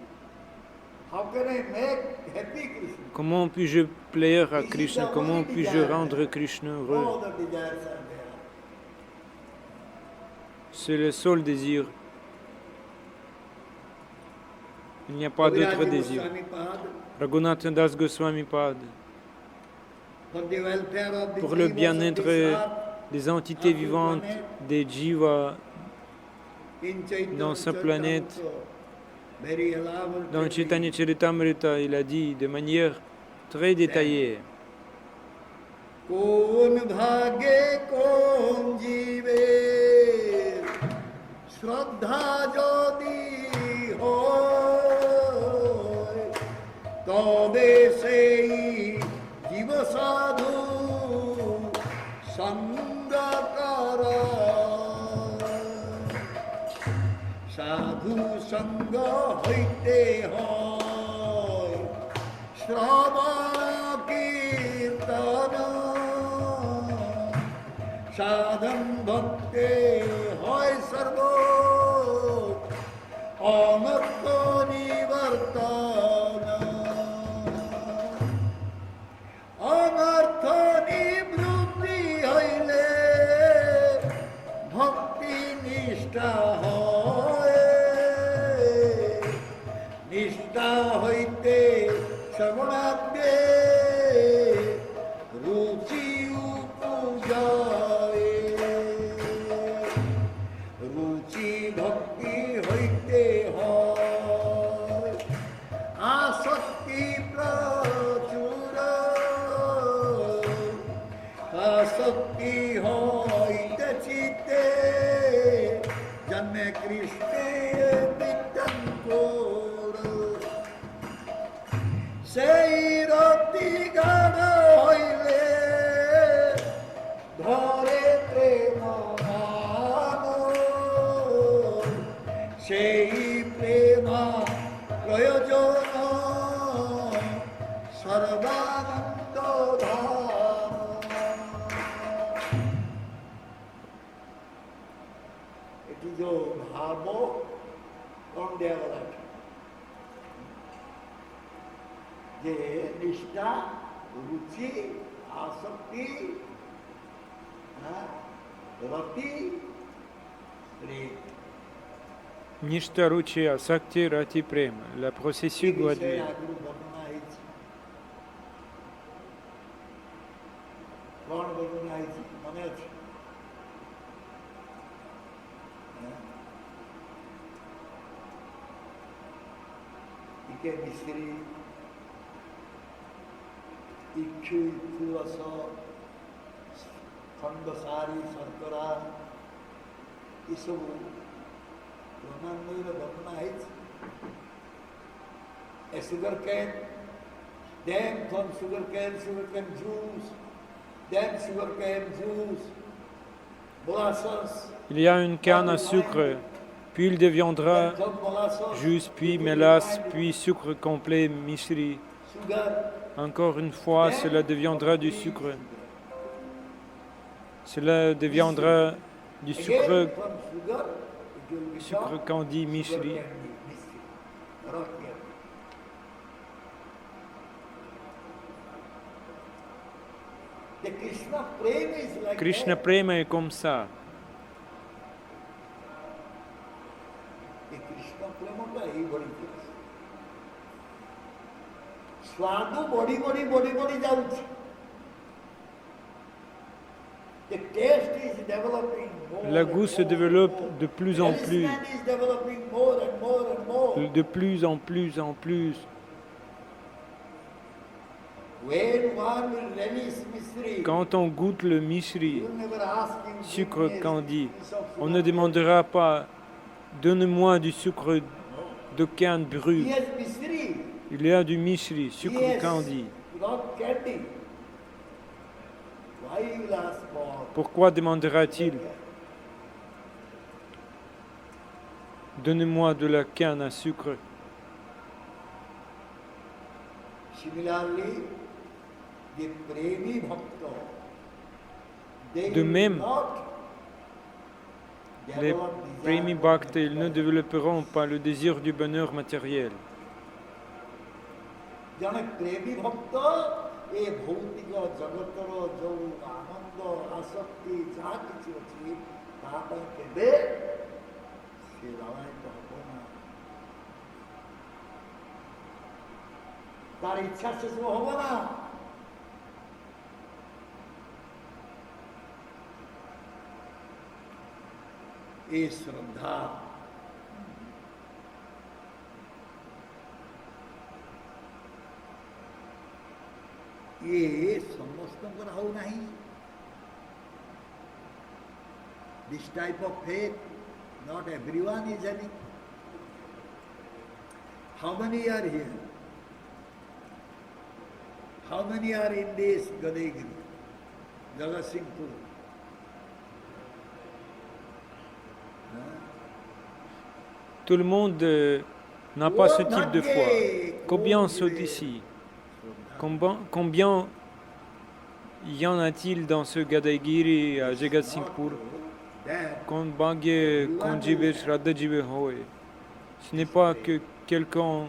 How can I make happy Krishna? Comment puis-je plaire à Krishna? Comment puis-je rendre Krishna heureux? All the desires are there. C'est le seul désir. Il n'y a pas d'autre Kaviraj désir. Goswami Pad, Raghunatha Das Goswami Pad, for the welfare of the pour le jivas of bien-être this earth, des entités vivantes, des jivas in Chaitanya dans sa planète, Charitamrita, very elaborately, dans Chaitanya Charitamrita, il a dit de manière très détaillée. কোন ভাগে কোন জীবে শ্রদ্ধা যদি হয় তবে সেই জীব সাধু সঙ্গ কর সাধু সঙ্গ হইতে হয় শ্রবণ কীর্তন সাধন ভক্তে হয় সর্ব অনর্থ নিবর্তন অনর্থ নিবৃত্তি হইলে ভক্তি নিষ্ঠা হয় নিষ্ঠা হইতে শ্রবণাগ্রে রুচি উপজায় রুচি ভক্তি হইতে হয় আসক্তি প্রচুর আসক্তি হইতে চিত্তে জন্মে কৃষ্ণে বিদ্যঙ্গ এই প্রেম প্রয়োজন সর্বানন্দ ধাম। এটি যে ভাব কম দেওয়া গলা যে নিষ্ঠা রুচি আসক্তি রতি প্রেম। Nishta Ruchi Asakti Rati Prema, la processus graduée. আগুন বর্ণনা হয়েছে, কোন বর্ণনা হয়েছে মনে আছে? ইকে মিশ্রি ইক্ষু ইক্ষু রস খণ্ডসারি শর্করা এসবু ব্রহ্মাণ্ডের বর্ণনা হয়েছে। A sugar cane, then from sugar cane juice, then sugar cane juice, molasses, Il y a une canne à sucre, puis il deviendra then from molasses, jus, puis mélasse, puis sucre complet, mishri. sugar, Encore une fois, cela deviendra du sucre. Cela deviendra du again sucre, from sugar, it will become sucre candi, sugar mishri. candy, mystery, rock candy. The Krishna prema is like Krishna that. Prema est comme ça. এই কৃষ্ণ প্রেমটা এইভাবে চলছে। স্বাদু বড়ি বড়ি বড়ি বড়ি যাচ্ছে। The taste is developing more Le and goût se more développe and more. de plus en plus. The is developing more and more and more. De plus en plus en plus. When one will relish mystery, Quand on goûte le you mishri, will never ask him, sucre give me a candi, piece of sugar. on ne demandera pas donne-moi du sucre de canne He brut. has mystery. Il y a du mishri, sucre Yes, candi. not candy. Why you will ask for? Pourquoi demandera-t-il donnez-moi de la canne à sucre? Similarly, the premi bhakta, they De will même, not Les develop desire Premi for Bhakta, ils ne material. développeront pas le désir du bonheur matériel. ଜଣେ ପ୍ରେମୀ ଭକ୍ତ ଏ ଭୌତିକ ଜଗତର ଯୋଉ ଆନନ୍ଦ ଆସକ୍ତି ଯାହା କିଛି ଅଛି ତା ପାଇଁ କେବେ ସେ ଲାଳାୟିତ ହବ ନା। ତାର ଇଚ୍ଛା ସେସବୁ ହବ ନା। ଏ ଶ୍ରଦ୍ଧା ये ସମସ୍ତଙ୍କର ହଉ ନାହିଁ। This type of faith, not everyone is having. How many are here? How many are in this Gadegiri, Jagatsinghpur? Tout le monde n'a pas ce type de foi. Combien sont ici? Combien y en a-t-il dans ce Gadagiri à Jagatsinghpur? Combien Konjibe Shraddhajibe Hoye? Ce n'est pas que quelqu'un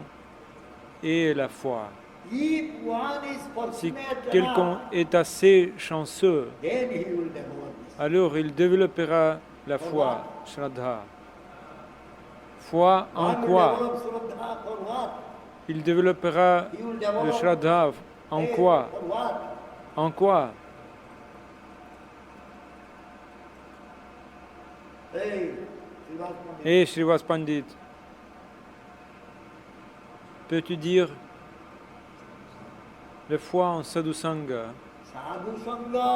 ait la foi. If one is Si fortunate quelqu'un enough, est assez chanceux, then he will develop this. alors il développera la foi, Shraddha. Foi en One will quoi? develop Shraddha for what? Il développera He will le develop Shraddha en faith quoi? for what? En quoi? Hey, Srivas Pandit. Hé Srivas Pandit, peux-tu dire la foi en Sadhu Sangha? Sadhu Sangha.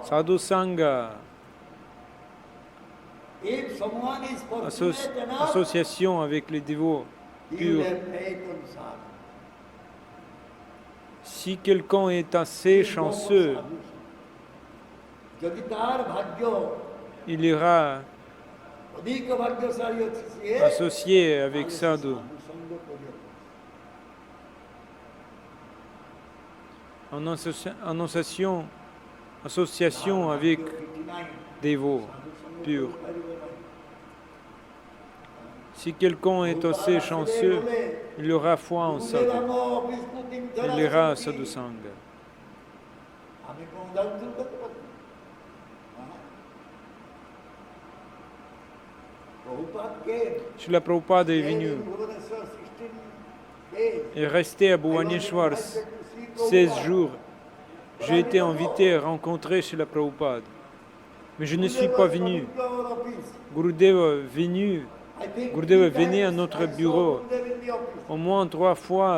Sadhu Sangha, If someone is fortunate enough, association avec les dévots he will purs. have faith on sadhu. Si quelqu'un est assez chanceux, যদি তার ভাগ্য il ira অধিক ভাগ্যশালী হচ্ছে সে associé avec sadhu, সাধুসঙ্গ করিও। en association avec dévots purs. Si quelqu'un est assez chanceux, il aura foi en sadhu, il ira à sadhu sangha. আমি কোন উদাহরণ করতে পারি না। হ্যাঁ। প্রভুপাদ কে Srila Prabhupada est venu Bhubaneswar 16 days. et resté à Bhuvaneshwar 16 jours. J'ai été invité à rencontrer Srila Prabhupada, mais je ne suis pas venu. Gurudeva venait à notre bureau. Au moins 3 fois,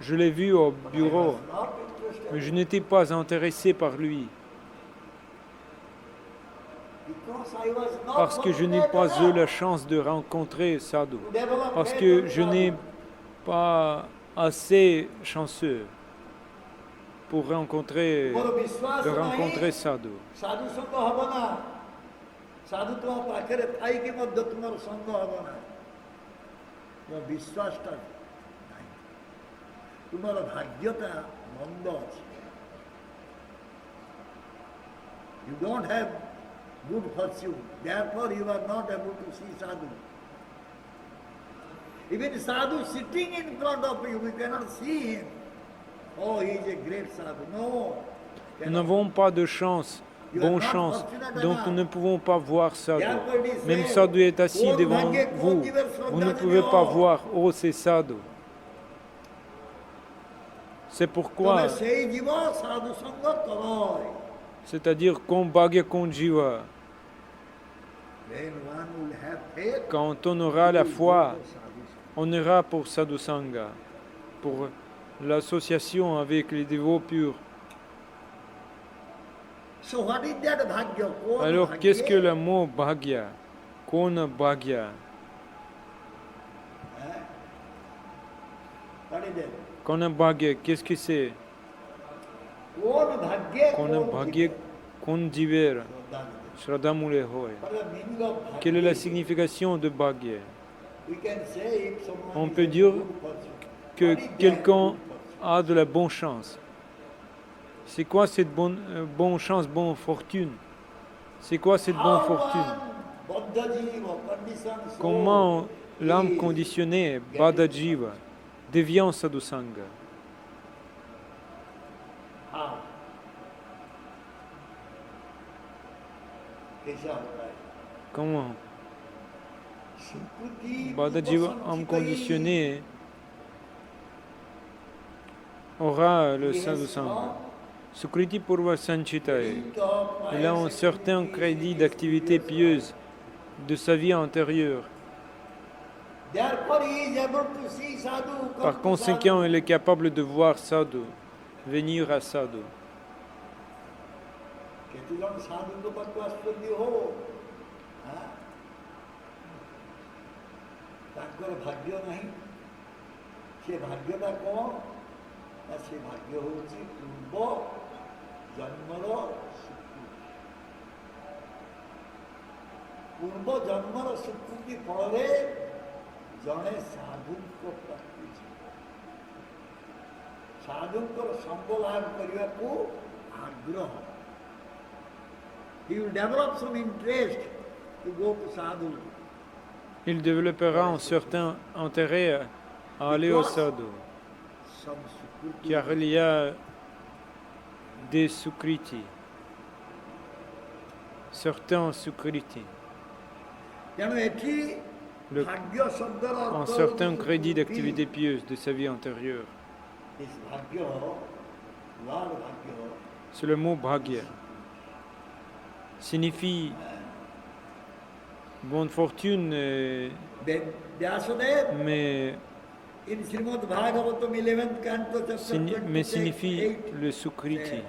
je l'ai vu au bureau, mais je n'étais pas intéressé par lui, parce que je n'ai pas eu la chance de rencontrer Sadhu, parce que je n'ai pas assez chanceux pour rencontrer Sadhu. সাধু সঙ্গ হবে না, সাধু তোমার পাখের থাইকে মধ্যে তোমার সঙ্গ হবে না, তোমার বিশ্বাসটা নাই, তোমার ভাগ্যটা মন্দ আছে। You don't have good fortune, therefore you are not able to see sadhu. Even sadhu sitting in front of you, we cannot see him. Oh, he is a great sadhu. No. Nous n'avons pas de chance, bonne chance, donc nous ne pouvons pas voir Sadhu. Même Sadhu est assis devant vous, vous ne pouvez pas voir, oh c'est Sadhu. C'est pourquoi, তবে সেই জীব সাধু সঙ্গ করয়। c'est-à-dire qu'on bhagya kon jiva, When one will have faith, quand on aura la foi, on ira pour Sadhu Sangha, pour l'association avec les dévots purs. so what is that bhagya? কোন Alors ভাগ্যে? qu'est-ce que le mot bhagya? Kon bhagya? হ্যাঁ? What is that? Kon bhagya, qu'est-ce que c'est? কোন ভাগ্যে Kon কোন bhagya জীব? kon jiver, শ্রদ্ধা নিবেন। Shraddha Mule hoy. What is the meaning of bhagya? Quelle est la signification de bhagya? We can say if someone On is peut a dire good person. Que What is that quelqu'un good person? a de la bonne chance. C'est quoi cette bonne chance, bonne fortune? C'est quoi cette bonne fortune? How one Baddha jiva, conditioned soul Comment l'âme is conditionnée, Bada Jiva, devient Sadhu Sangha? how? कैसा होता है? Comment सुकृति Bada Jiva, âme conditionnée, aura le Sadhu Sangha. Sukriti Purva Sanchitaye. Il a un certain crédit d'activité pieuse de sa vie antérieure. Therefore he is able to see sadhu. come Par to conséquent, sadhu. il est capable de voir Sadhu, venir à Sadhu. কেতুজন সাধু তো পক্বাশ্চর্য হোক, হ্যাঁ? ତାଙ୍କର ଭାଗ୍ୟ ନାହିଁ, ସେ ଭାଗ୍ୟଟା କ'ଣ ନା ସେ ଭାଗ୍ୟ ହେଉଛି ପୂର୍ବ ଜନ୍ମର ସ୍ୱୀକୃତି। ପୂର୍ବ ଜନ୍ମର ସ୍ୱୀକୃତି ଫଳରେ ଜଣେ ସାଧୁଙ୍କ ପ୍ରାପ୍ତି ছিল। ସାଧୁଙ୍କର ସଙ୍ଗ ଲାଭ କରିବାକୁ ଆଗ୍ରହ। He will develop some interest to go to sadhu. Il développera un certain intérêt à aller au Sadhu, Some sukriti. car il y a des Sukriti, certains Sukriti, ତେଣୁ ଏଠି Le- ଭାଗ୍ୟ ଶବ୍ଦର ଅର୍ଥ un certain ହେଉଛି crédit ସୁକୃତି। d'activité pieuse de sa vie antérieure. This ଭାଗ୍ୟ, Lord ଭାଗ୍ୟ, C'est le mot Bhagya. Signifie bonne fortune, Vyasadeva mais, in Srimad Bhagavatam 11th canto chapter mais 28, signifie le Sukriti.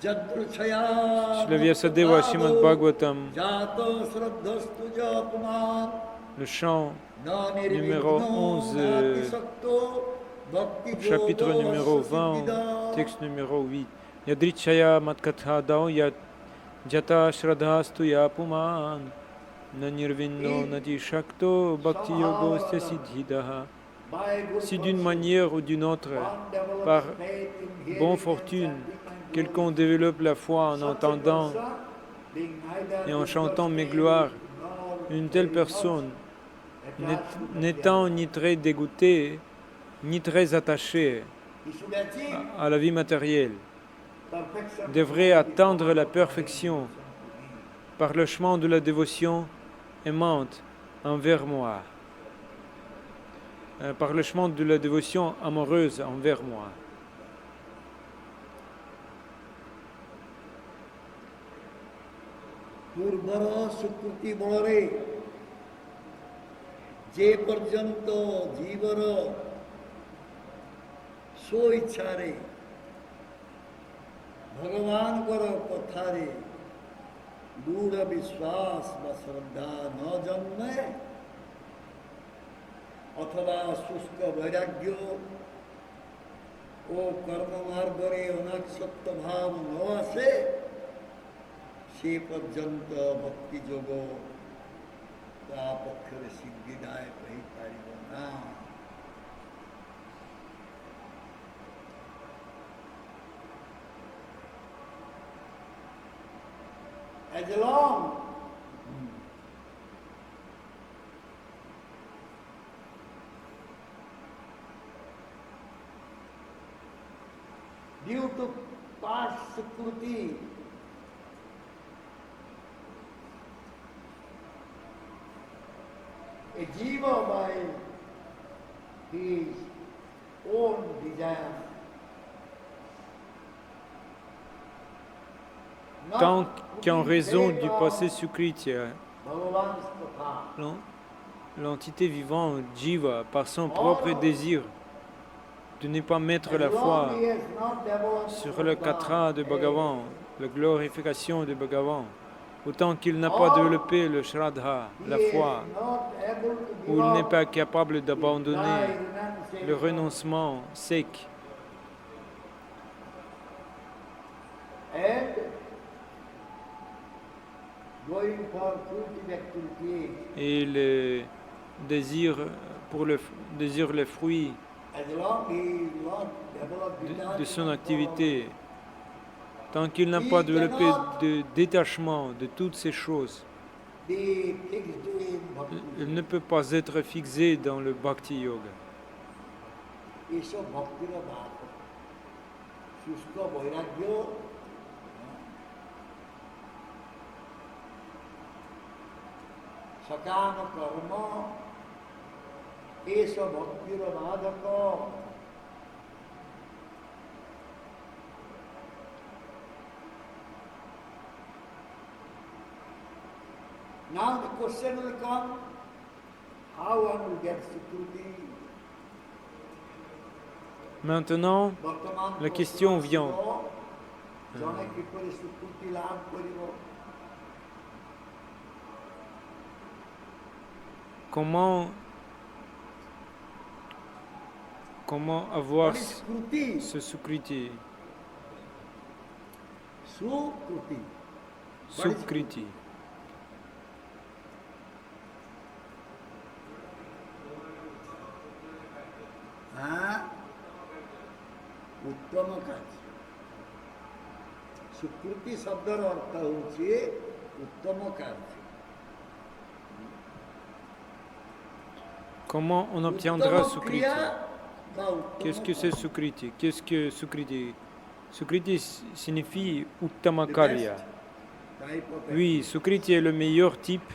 Jadruchaya Shri Vyasadeva Srimad Bhagavatam, Jato Shraddhastu Japuman le chant numéro 11, chapitre numéro 20, texte numéro 8. Yadrichaya matkatha dao yat jata shraddhastu yapuman Nanirvinno nati shakto bhakti yogosya siddhidaha. Si d'une manière ou d'une autre, par bonne fortune, quelqu'un développe la foi en entendant et en chantant mes gloires, une telle personne, n'étant ni très dégoûtée, ni très attachée à la vie matérielle, devrait atteindre la perfection par le chemin de la dévotion aimante envers moi, par le chemin de la dévotion amoureuse envers moi. পূর্বর স্বীকৃতি বলরে যে পর্যন্ত জীবর স্বইচ্ছারে ভগবানଙ୍କର କଥାରେ ଦୃଢ଼ ବିଶ୍ୱାସ ବା ଶ୍ରଦ୍ଧା ନ ଜନ୍ମେ ଅଥବା ଶୁଷ୍କ ବୈରାଗ୍ୟ ଓ କର୍ମ ମାର୍ଗରେ ଅନାସକ୍ତ ଭାବ ନ ଆସେ ସେ ପର୍ଯ୍ୟନ୍ତ ଭକ୍ତି ଯୋଗ ତା ପକ୍ଷରେ ସିଦ୍ଧିଦାୟକ ହେଇପାରିବ ନା। As long due to past security a jiva by his own desire Tant qu'en raison du passé sukriti, l'entité vivante, Jiva, par son propre désir de ne pas mettre la foi sur le katra de Bhagavan, la glorification de Bhagavan, autant qu'il n'a pas développé le shraddha, la foi, ou il n'est pas capable d'abandonner le renoncement sec, et le désir pour les fruits de son activité, tant qu'il n'a pas développé de détachement de toutes ces choses, il ne peut pas être fixé dans le bhakti yoga. সকাম কর্ম এস ভক্তির বাধক। Now the question will come, how one will get security? Maintenant, la question vient. জনে কিপরি স্বীকৃতি লাভ করিব? Comment avoir স্মৃতি ce sukriti? সুকৃতি Sukriti. হ্যাঁ উত্তম কাজ। স্বীকৃতি শব্দর অর্থ হচ্ছে উত্তম কাজ। Comment on obtiendra উত্তম Sukriti? ক্রিয়া বা উত্তম Qu'est-ce que c'est Sukriti? Qu'est-ce que Sukriti? Sukriti signifie Uttama Karya. type of Oui, Sukriti est le meilleur type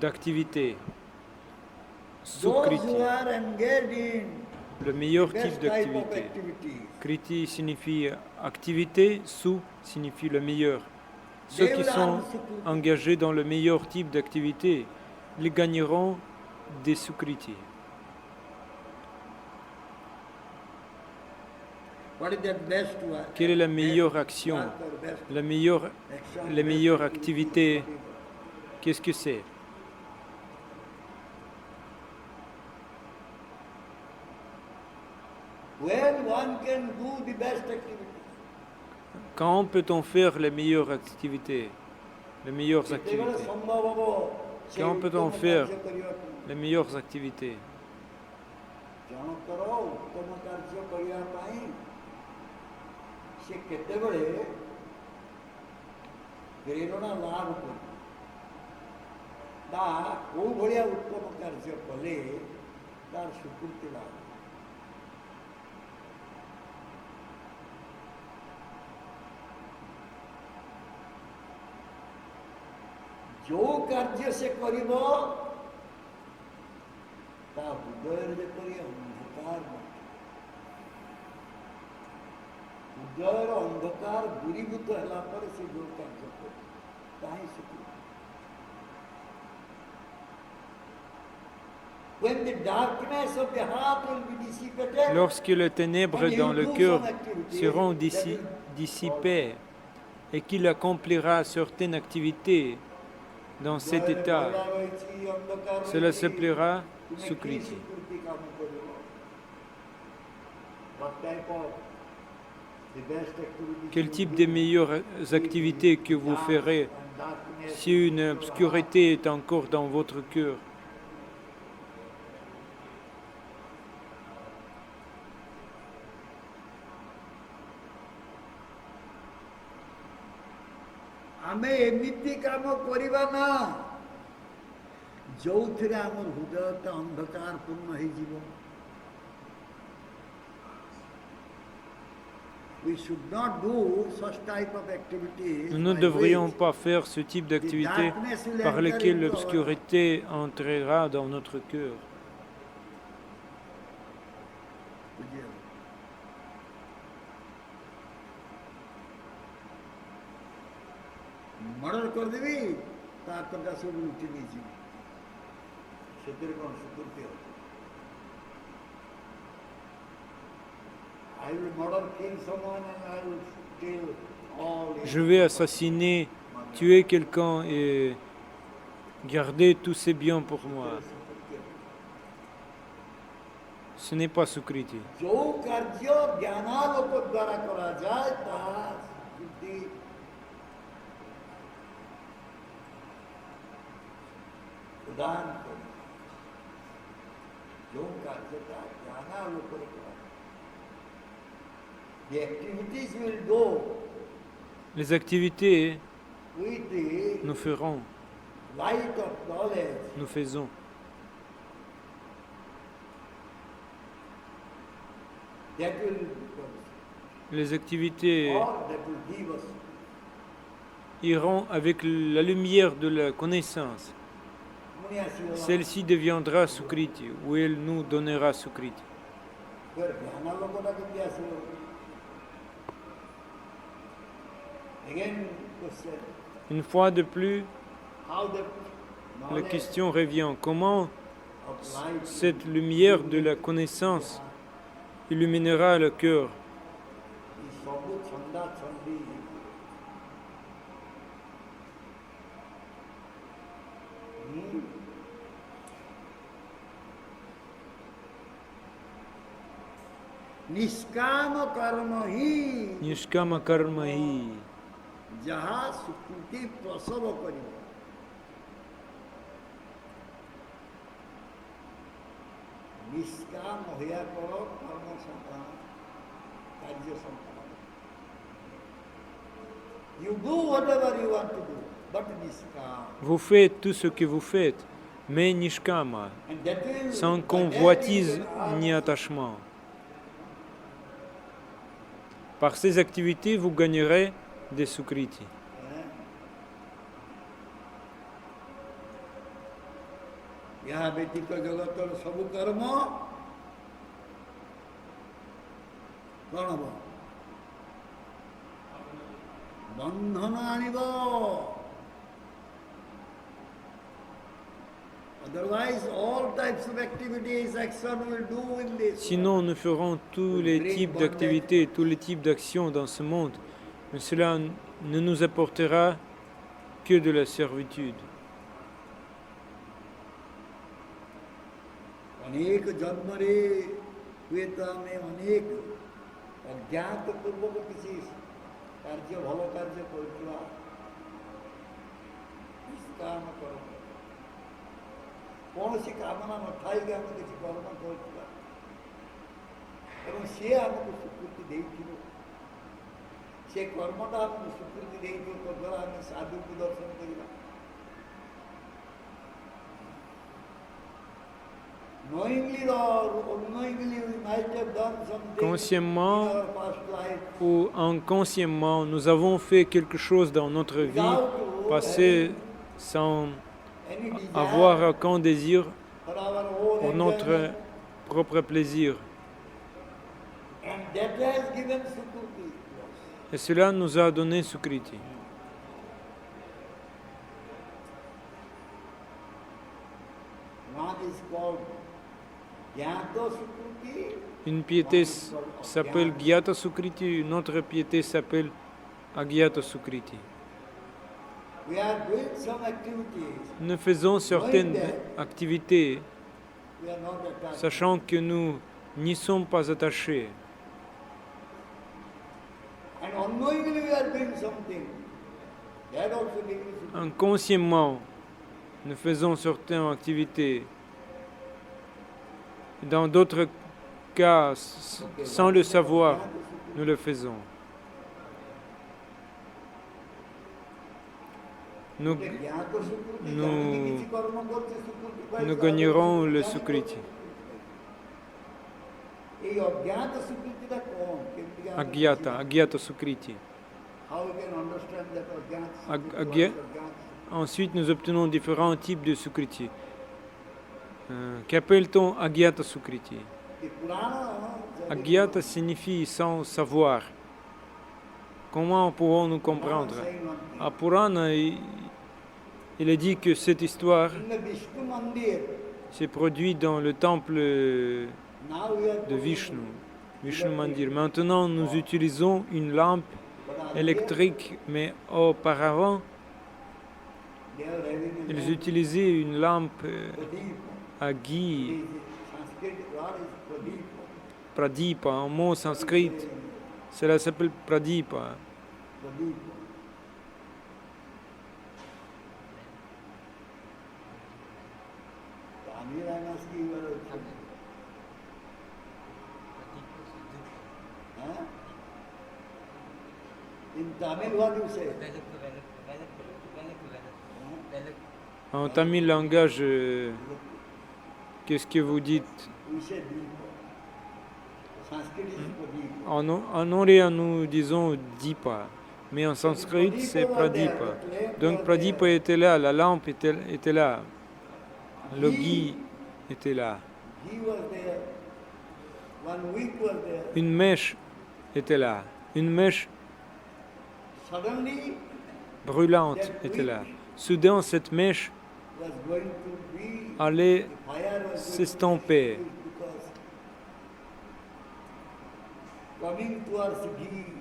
d'activité. those Sukriti, who are engaged in le meilleur best type type of d'activité. activities. Kriti signifie activité, Su signifie le meilleur. Ceux qui sont engagés dans le meilleur type d'activité, ils gagneront des Sukriti. What is the best work? Quelle est la meilleure action, Work or best les meilleures activités? Qu'est-ce que c'est? when one can do the best activity? Quand peut-on faire les meilleures activités? les meilleures କେତେବେଳେ activités. ସମ୍ଭବ ହବ ସେ Quand peut-on ଉତ୍ତମ faire କାର୍ଯ୍ୟ କରିବାକୁ? les meilleures activités? ଜଣଙ୍କର ଉତ୍ତମ କାର୍ଯ୍ୟ କରିବା ପାଇଁ ସେ କେତେବେଳେ ପ୍ରେରଣା ଲାଭ କରିବ ବା କେଉଁ ଭଳିଆ ଉତ୍ତମ କାର୍ଯ୍ୟ କଲେ ତାର ସ୍ୱୀକୃତି ଲାଭ। ଯେଉଁ କାର୍ଯ୍ୟ ସେ କରିବ ତା ହୃଦୟରେ ଯେପରି ଅନ୍ଧକାର ହୃଦୟର ଅନ୍ଧକାର ଦୂରୀଭୂତ ହେଲା ପରେ ସେ ଯେଉଁ କାର୍ଯ୍ୟ କରିବ ତାହା ହିଁ ସ୍ୱୀକୃତି। When the darkness of the heart will be dissipated, Lorsque les ténèbres dans le cœur seront dissipées et qu'il accomplira certaines activités dans cet état, cela s'appellera Sukriti. Quel type de meilleures activités que vous ferez si une obscurité est encore dans votre cœur? ଆମେ ଏମିତି କାମ କରିବା ନା ଯେଉଁଥିରେ ଆମର ହୃଦୟଟା ଅନ୍ଧକାର ପୂର୍ଣ୍ଣ ହେଇଯିବ। We should not do such type of activities Nous ne by devrions which pas faire ce type d'activité par lesquelles l'obscurité entrera dans notre cœur. Murder କରିଦେବି ତା ଟଙ୍କା ସବୁ ଲୁଟି ନେଇଯିବି, ସେଥିରେ କ'ଣ ସ୍ୱୀକୃତି ଅଛି? I will murder, kill someone and I will steal all his Je vais assassiner, tuer quelqu'un et garder tous ses biens pour moi. Ce n'est pas Sukriti. ଯେଉଁ କାର୍ଯ୍ୟ ଜ୍ଞାନାଲୋକ ଦ୍ୱାରା କରାଯାଏ ତାହା ସ୍ୱୀକୃତି। ପ୍ରଦାନ କରେ ଯେଉଁ କାର୍ଯ୍ୟଟା ଜ୍ଞାନାଲୋକରେ କରାଯାଏ। The activities will go Les activités, with the nous ferons, light of knowledge. nous faisons. That will Les activités or that will give us. iront avec la lumière de la connaissance. Celle-ci deviendra Sukriti, ou elle nous donnera Sukriti. ଜ୍ଞାନାଲୋକଟା କେମିତି ଆସିବ? Again, question. Une fois de plus, How the la knowledge question revient. Comment of light cette lumière de la connaissance illuminera le cœur? is ସବୁ ଛନ୍ଦା ଛନ୍ଦି ନିଷ୍କାମ କର୍ମ ହିଁ Nishkama karma hi. ଯାହା ସ୍ୱୀକୃତି ପ୍ରସବ କରିବ। ନିଷ୍କାମ ହୋଇବା କର କର୍ମ ସମ୍ପାଦନ କାର୍ଯ୍ୟ ସମ୍ପାଦନ। You do whatever you want to do, but niskam. Vous faites tout ce que vous faites, mais Nishkama, And that will sans convoitise ni attachement. Par ces activités, vous gagnerez des Sukriti. ଏହା ବ୍ୟତୀତ ଜଗତର ସବୁ କର୍ମ କ'ଣ ହବ? ବନ୍ଧନ ଆଣିବ। Otherwise, all types of activities, action will do in this. Sinon, nous ferons tous les types d'activités, tous les types d'actions dans ce monde, mais cela ne nous apportera que de la servitude. ଅନେକ ଜନ୍ମରେ ହୁଏତ ଆମେ ଅନେକ ଅଜ୍ଞାତ ପୂର୍ବକ କିଛି କାର୍ଯ୍ୟ ଭଲ କାର୍ଯ୍ୟ କରୁଥିବା, କାମ କର୍ମ କୌଣସି କାମନା ନଥାଇକି ଆମେ କିଛି କର୍ମ କରୁଥିବା ଏବଂ ସିଏ ଆମକୁ ସ୍ୱୀକୃତି ଦେଇଥିବ ସେ କର୍ମଟା ଆମକୁ ସ୍ୱୀକୃତି ଦେଇଥିବ ତଦ୍ୱାରା ଆମେ ସାଧୁକୁ ଦର୍ଶନ କରିବା knowingly or unknowingly we might have done something Consciemment in our past life ou inconsciemment, nous avons fait quelque chose dans notre vie passée sans any desire avoir aucun désir for our own pour notre enjoyment, propre plaisir. and that has given Sukruti. Et cela nous a donné Sukriti. One is called Jnata Sukruti, Une piété s'appelle Gyata Sukriti, une autre piété s'appelle Agyata Sukriti. we are doing some activities, Nous faisons certaines activités we are not attached. sachant que nous n'y sommes pas attachés. And unknowingly we are doing something. That also gives Sukruti. Inconsciemment, nous faisons certaines activités. Dans d'autres cas, sans le savoir, nous le faisons. Nous, Jnata Sukruti, nous- ଜାଣିକି କିଛି କର୍ମ କରୁଛେ, Sukruti ପାଇଛୁ, nous gagnerons le ଜାଣିକି Sukriti. ଏଇ ଅଜ୍ଞାତ ସ୍ୱୀକୃତିଟା କ'ଣ କେମିତି ଆମେ Agyata Sukriti. how we can understand that ଅଜ୍ଞାତ Ag- ସ୍ୱୀକୃତି, what agya- is ଅଜ୍ଞାତ Ensuite, nous obtenons différents types de Sukriti. Qu'appelle-t-on Agyata Sukriti? ସ୍ୱୀକୃତି? ଏ ପୁରାଣ Agyata signifie sans savoir. Comment pourrons-nous comprendre? À Purana, il est dit que cette histoire Vishnu ମନ୍ଦିର s'est produite dans le temple de now we are Vishnu, Vishnu Mandir. Maintenant, nous utilisons une lampe électrique, mais auparavant, they are having ils utilisaient une lampe Pradeep. à ghee, Sanskrit word is Pradeep. Pradipa, en mot sanskrit. Cela s'appelle Pradipa. Pradeep. Tamil I must give her a Huh? In Tamil what you say? Huh? En tamil langage, qu'est-ce que vous dites? We say Deepa. Sanskrit is Pradeep. En orient, nous disons Dipa, mais en sanskrit, c'est Pradipa. Donc Pradipa était là, la lampe était là, le ghee était là, He was there. 1 week was there. une mèche était là, une mèche Suddenly brûlante était là. Soudain, cette mèche was going to be allait the fire was s'estomper. because coming towards ghee,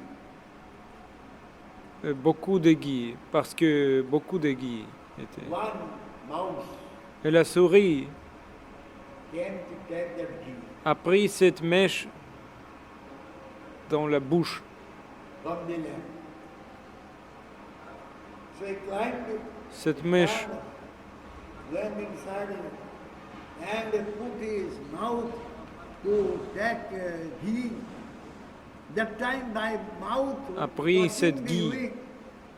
Beaucoup de ghee, parce que beaucoup de ghee était. one mouse Et la souris came to take that ghee a pris cette mèche dans la bouche. from the lamp. So he climbed Cette mèche went inside and put his mouth to take ghee. That time my mouth A pris was cette in the ghee. wick.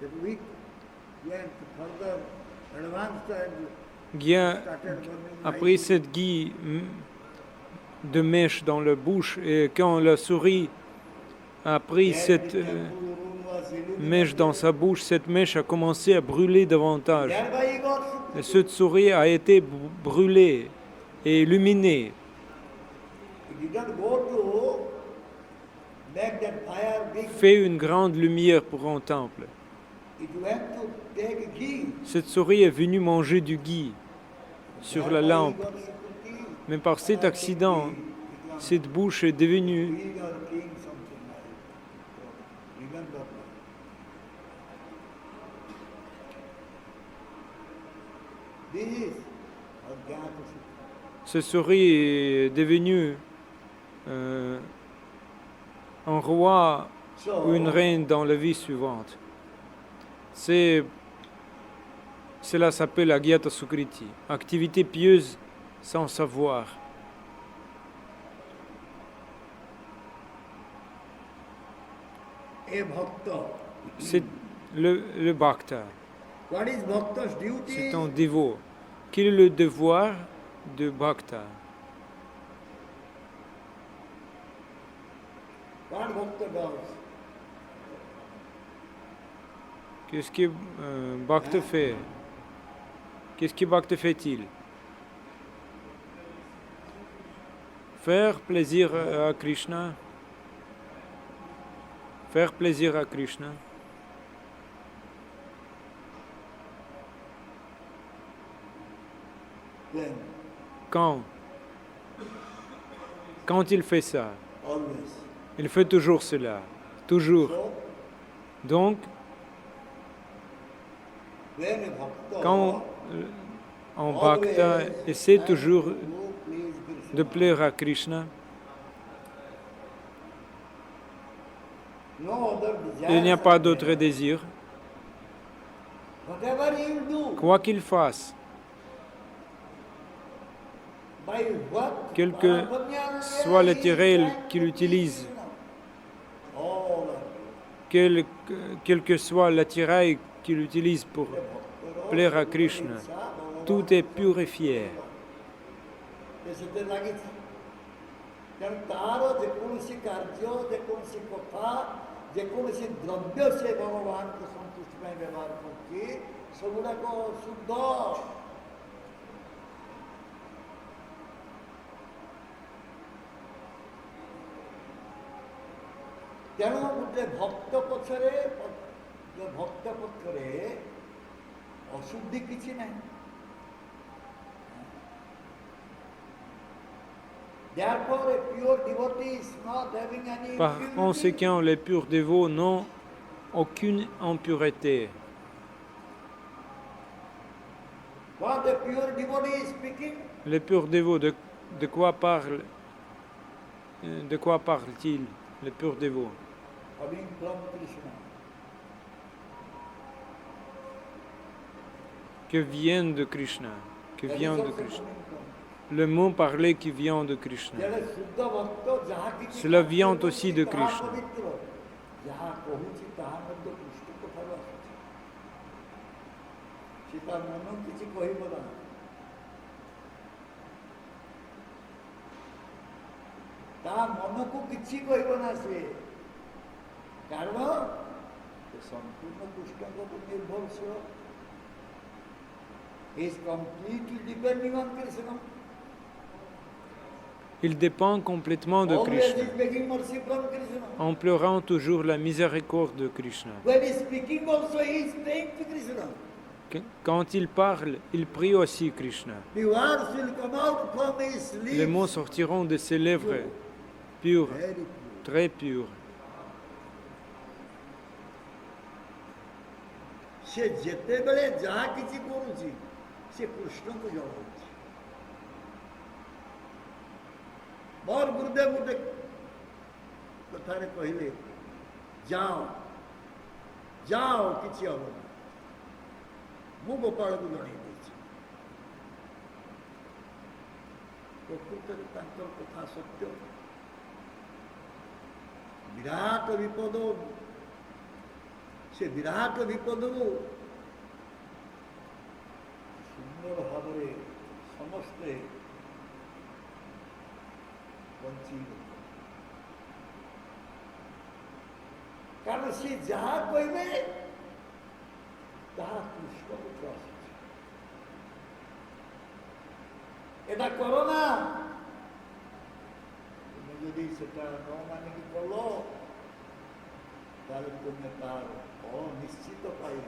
That wick went further advanced and Guia started burning a my pris cette ghee de mèche dans la bouche et quand la souris a pris cette mèche dans sa bouche, cette mèche a commencé à brûler davantage. Thereby he got Sukruti. Et cette souris a été brûlée et illuminée. He didn't go to make that fire big. Fait une grande lumière pour un temple. It went to take ghee. Cette souris est venue manger du ghee sur la Thereby he lampe. got Sukruti. Mais par cet accident, cette bouche est devenue King or king, something like that. Remember. This is Ajnata Sukruti. cette souris est devenue un roi ou une reine dans la vie suivante. C'est Cela s'appelle Agyata Sukriti, activité pieuse sans savoir. A bhakta. C'est le bhakta, What is bhakta's duty? c'est un dévot. Quel est le devoir de bhakta? What bhakta does? Qu'est-ce que bhakta fait? Qu'est-ce que bhakta fait-il? Faire plaisir à Krishna. Faire plaisir à Krishna. When? Quand il fait ça, Always. il fait toujours cela. Toujours. So, Donc, when a bhakta quand un bhakta essaie toujours to please Krishna, de plaire à Krishna, no other desire, il n'y a pas d'autre désir. whatever you do, Quoi qu'il fasse, by what quel que soit l'intérêt qu'il utilise, quel que soit l'attirail qu'il utilise pour plaire à Krishna, tout est purifié. ସେଥିରେ ଲାଗିଛି ତେଣୁ ତାର ଯେକୌଣସି କାର୍ଯ୍ୟ ଯେକୌଣସି କଥା ଯେକୌଣସି ଦ୍ରବ୍ୟ ସେ ଭଗବାନଙ୍କ ସନ୍ତୁଷ୍ଟି ପାଇଁ ବ୍ୟବହାର କରୁଛି ସେଗୁଡ଼ାକ ଶୁଦ୍ଧ। ତେଣୁ ଗୋଟେ ଭକ୍ତ ପଛରେ ଅଶୁଦ୍ଧି କିଛି ନାହିଁ। Therefore, a pure devotee is not having any Par impurity. conséquent, les purs dévots n'ont aucune impureté. What the pure devotee is speaking? Les purs dévots, de quoi parle-t-il, les purs dévots? Coming from Krishna. Que viennent de Krishna, que That is vient de also Krishna. coming from- Le mot parlé qui vient de Krishna. There is Shuddha Bhakta, jaha କିଛି Cela vient କାର୍ଯ୍ୟ aussi କରୁଛି, de ତାହା Krishna. ପବିତ୍ର। ଯାହା କହୁଛି ତାହା ମଧ୍ୟ କୃଷ୍ଣଙ୍କ ଠାରୁ ଆସୁଛି। ସେ ତା ମନକୁ କିଛି କହିବ ନା। ତା ମନକୁ କିଛି କହିବ ନା ସିଏ। କାରଣ ସେ ସମ୍ପୂର୍ଣ୍ଣ କୃଷ୍ଣଙ୍କ ଉପରେ ନିର୍ଭରଶୀଳ। He is completely depending on Krishna. Il dépend complètement de Always he Krishna, is begging mercy from Krishna. en pleurant toujours la miséricorde de Krishna. When he is speaking also, he is praying to Krishna. Quand il parle, il prie aussi Krishna. The words will come out from his Les mots lips. sortiront de ses lèvres pures, Very pure. très pures. ସେ ଯେତେବେଳେ ଯାହା କିଛି କରୁଛି ସେ କୃଷ୍ଣଙ୍କୁ ଜଣାଉଛି। ମୋର ଗୁରୁଦେବ ଗୋଟେ କଥାରେ କହିଲେ ଯାଅ ଯାଅ କିଛି ହବ ନା ମୁଁ ଗୋପାଳକୁ ଜଣେଇ ଦେଇଛି। ପ୍ରକୃତରେ ତାଙ୍କର କଥା ସତ୍ୟ। ବିରାଟ ବିପଦ ସେ ବିରାଟ ବିପଦରୁ ସୁନ୍ଦର ଭାବରେ ସମସ୍ତେ ବଞ୍ଚିଗଲେ। କାରଣ ସେ ଯାହା କହିବେ ତାହା କୃଷ୍ଣକୁ ଆସୁଛି। ଏଟା କର ନା, ତୁମେ ଯଦି ସେଟା ନ ମାନିକି କଲ ତାହେଲେ ତୁମେ ତାର ଫଳ ନିଶ୍ଚିତ ପାଇବ।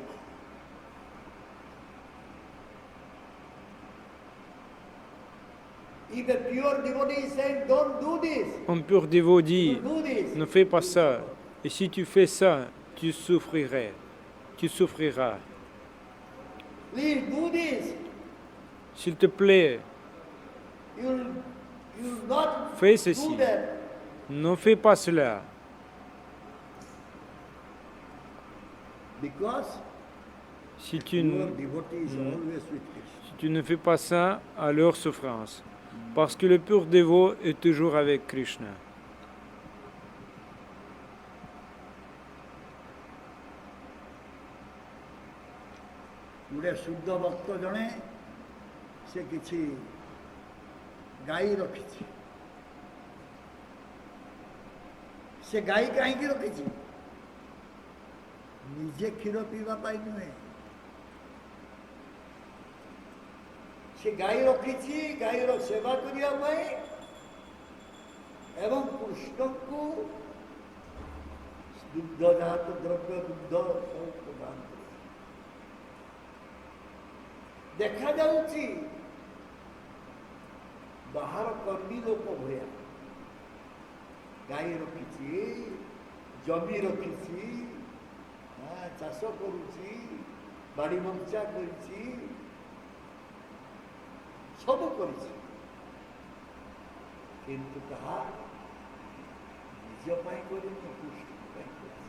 If a pure devotee is saying, don't do this, Un pur dévot dit, do this, ne fais pas ça. Et si tu fais ça, tu souffriras. Tu souffriras. please do this, S'il te plaît, you'll not fais do ceci. that. Ne fais pas cela. Because Si tu, Your devotee is always with Krishna. si tu ne fais pas ça, à leur souffrance. Parce que le pur dévot est toujours avec Krishna. ଗୋଟେ ଶୁଦ୍ଧ ଭକ୍ତ ଜଣେ ସେ କିଛି ଗାଈ ରଖିଛି। ସେ ଗାଈ କାହିଁକି ରଖିଛି? ନିଜେ କ୍ଷୀର ପିଇବା ପାଇଁ ନୁହେଁ। ସେ ଗାଈ ରଖିଛି ଗାଈର ସେବା କରିବା ପାଇଁ ଏବଂ କୃଷ୍ଣଙ୍କୁ ଦୁଗ୍ଧଜାତ ଦ୍ରବ୍ୟ ଦୁଗ୍ଧ ସବୁ ପ୍ରଦାନ କରିଛି। ଦେଖାଯାଉଛି ବାହାର କର୍ମୀ ଲୋକ ଭଳିଆ। ଗାଈ ରଖିଛି, ଜମି ରଖିଛି, ଚାଷ କରୁଛି, ବାଡ଼ି ବଗିଚା କରିଛି, ସବୁ କରିଛି, କିନ୍ତୁ ତାହା ନିଜ ପାଇଁ କରିନି, କୃଷ୍ଣ ପାଇଁ କରିଛି।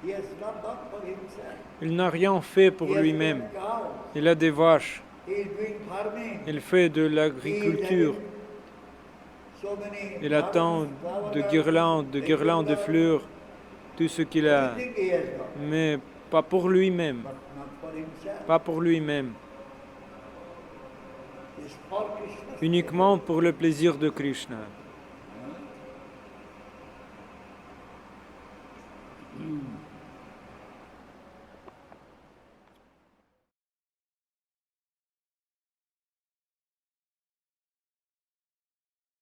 He has not done for himself. Il n'a rien fait pour He has lui-même. got cows. Il a des vaches, He is doing farming. il fait de He is l'agriculture, having so many il attend de guirlandes de fleurs, tout ce qu'il a, everything he has done, mais pas pour lui-même, but not for himself. pas pour lui-même, It's for Krishna. uniquement pour le plaisir de Krishna.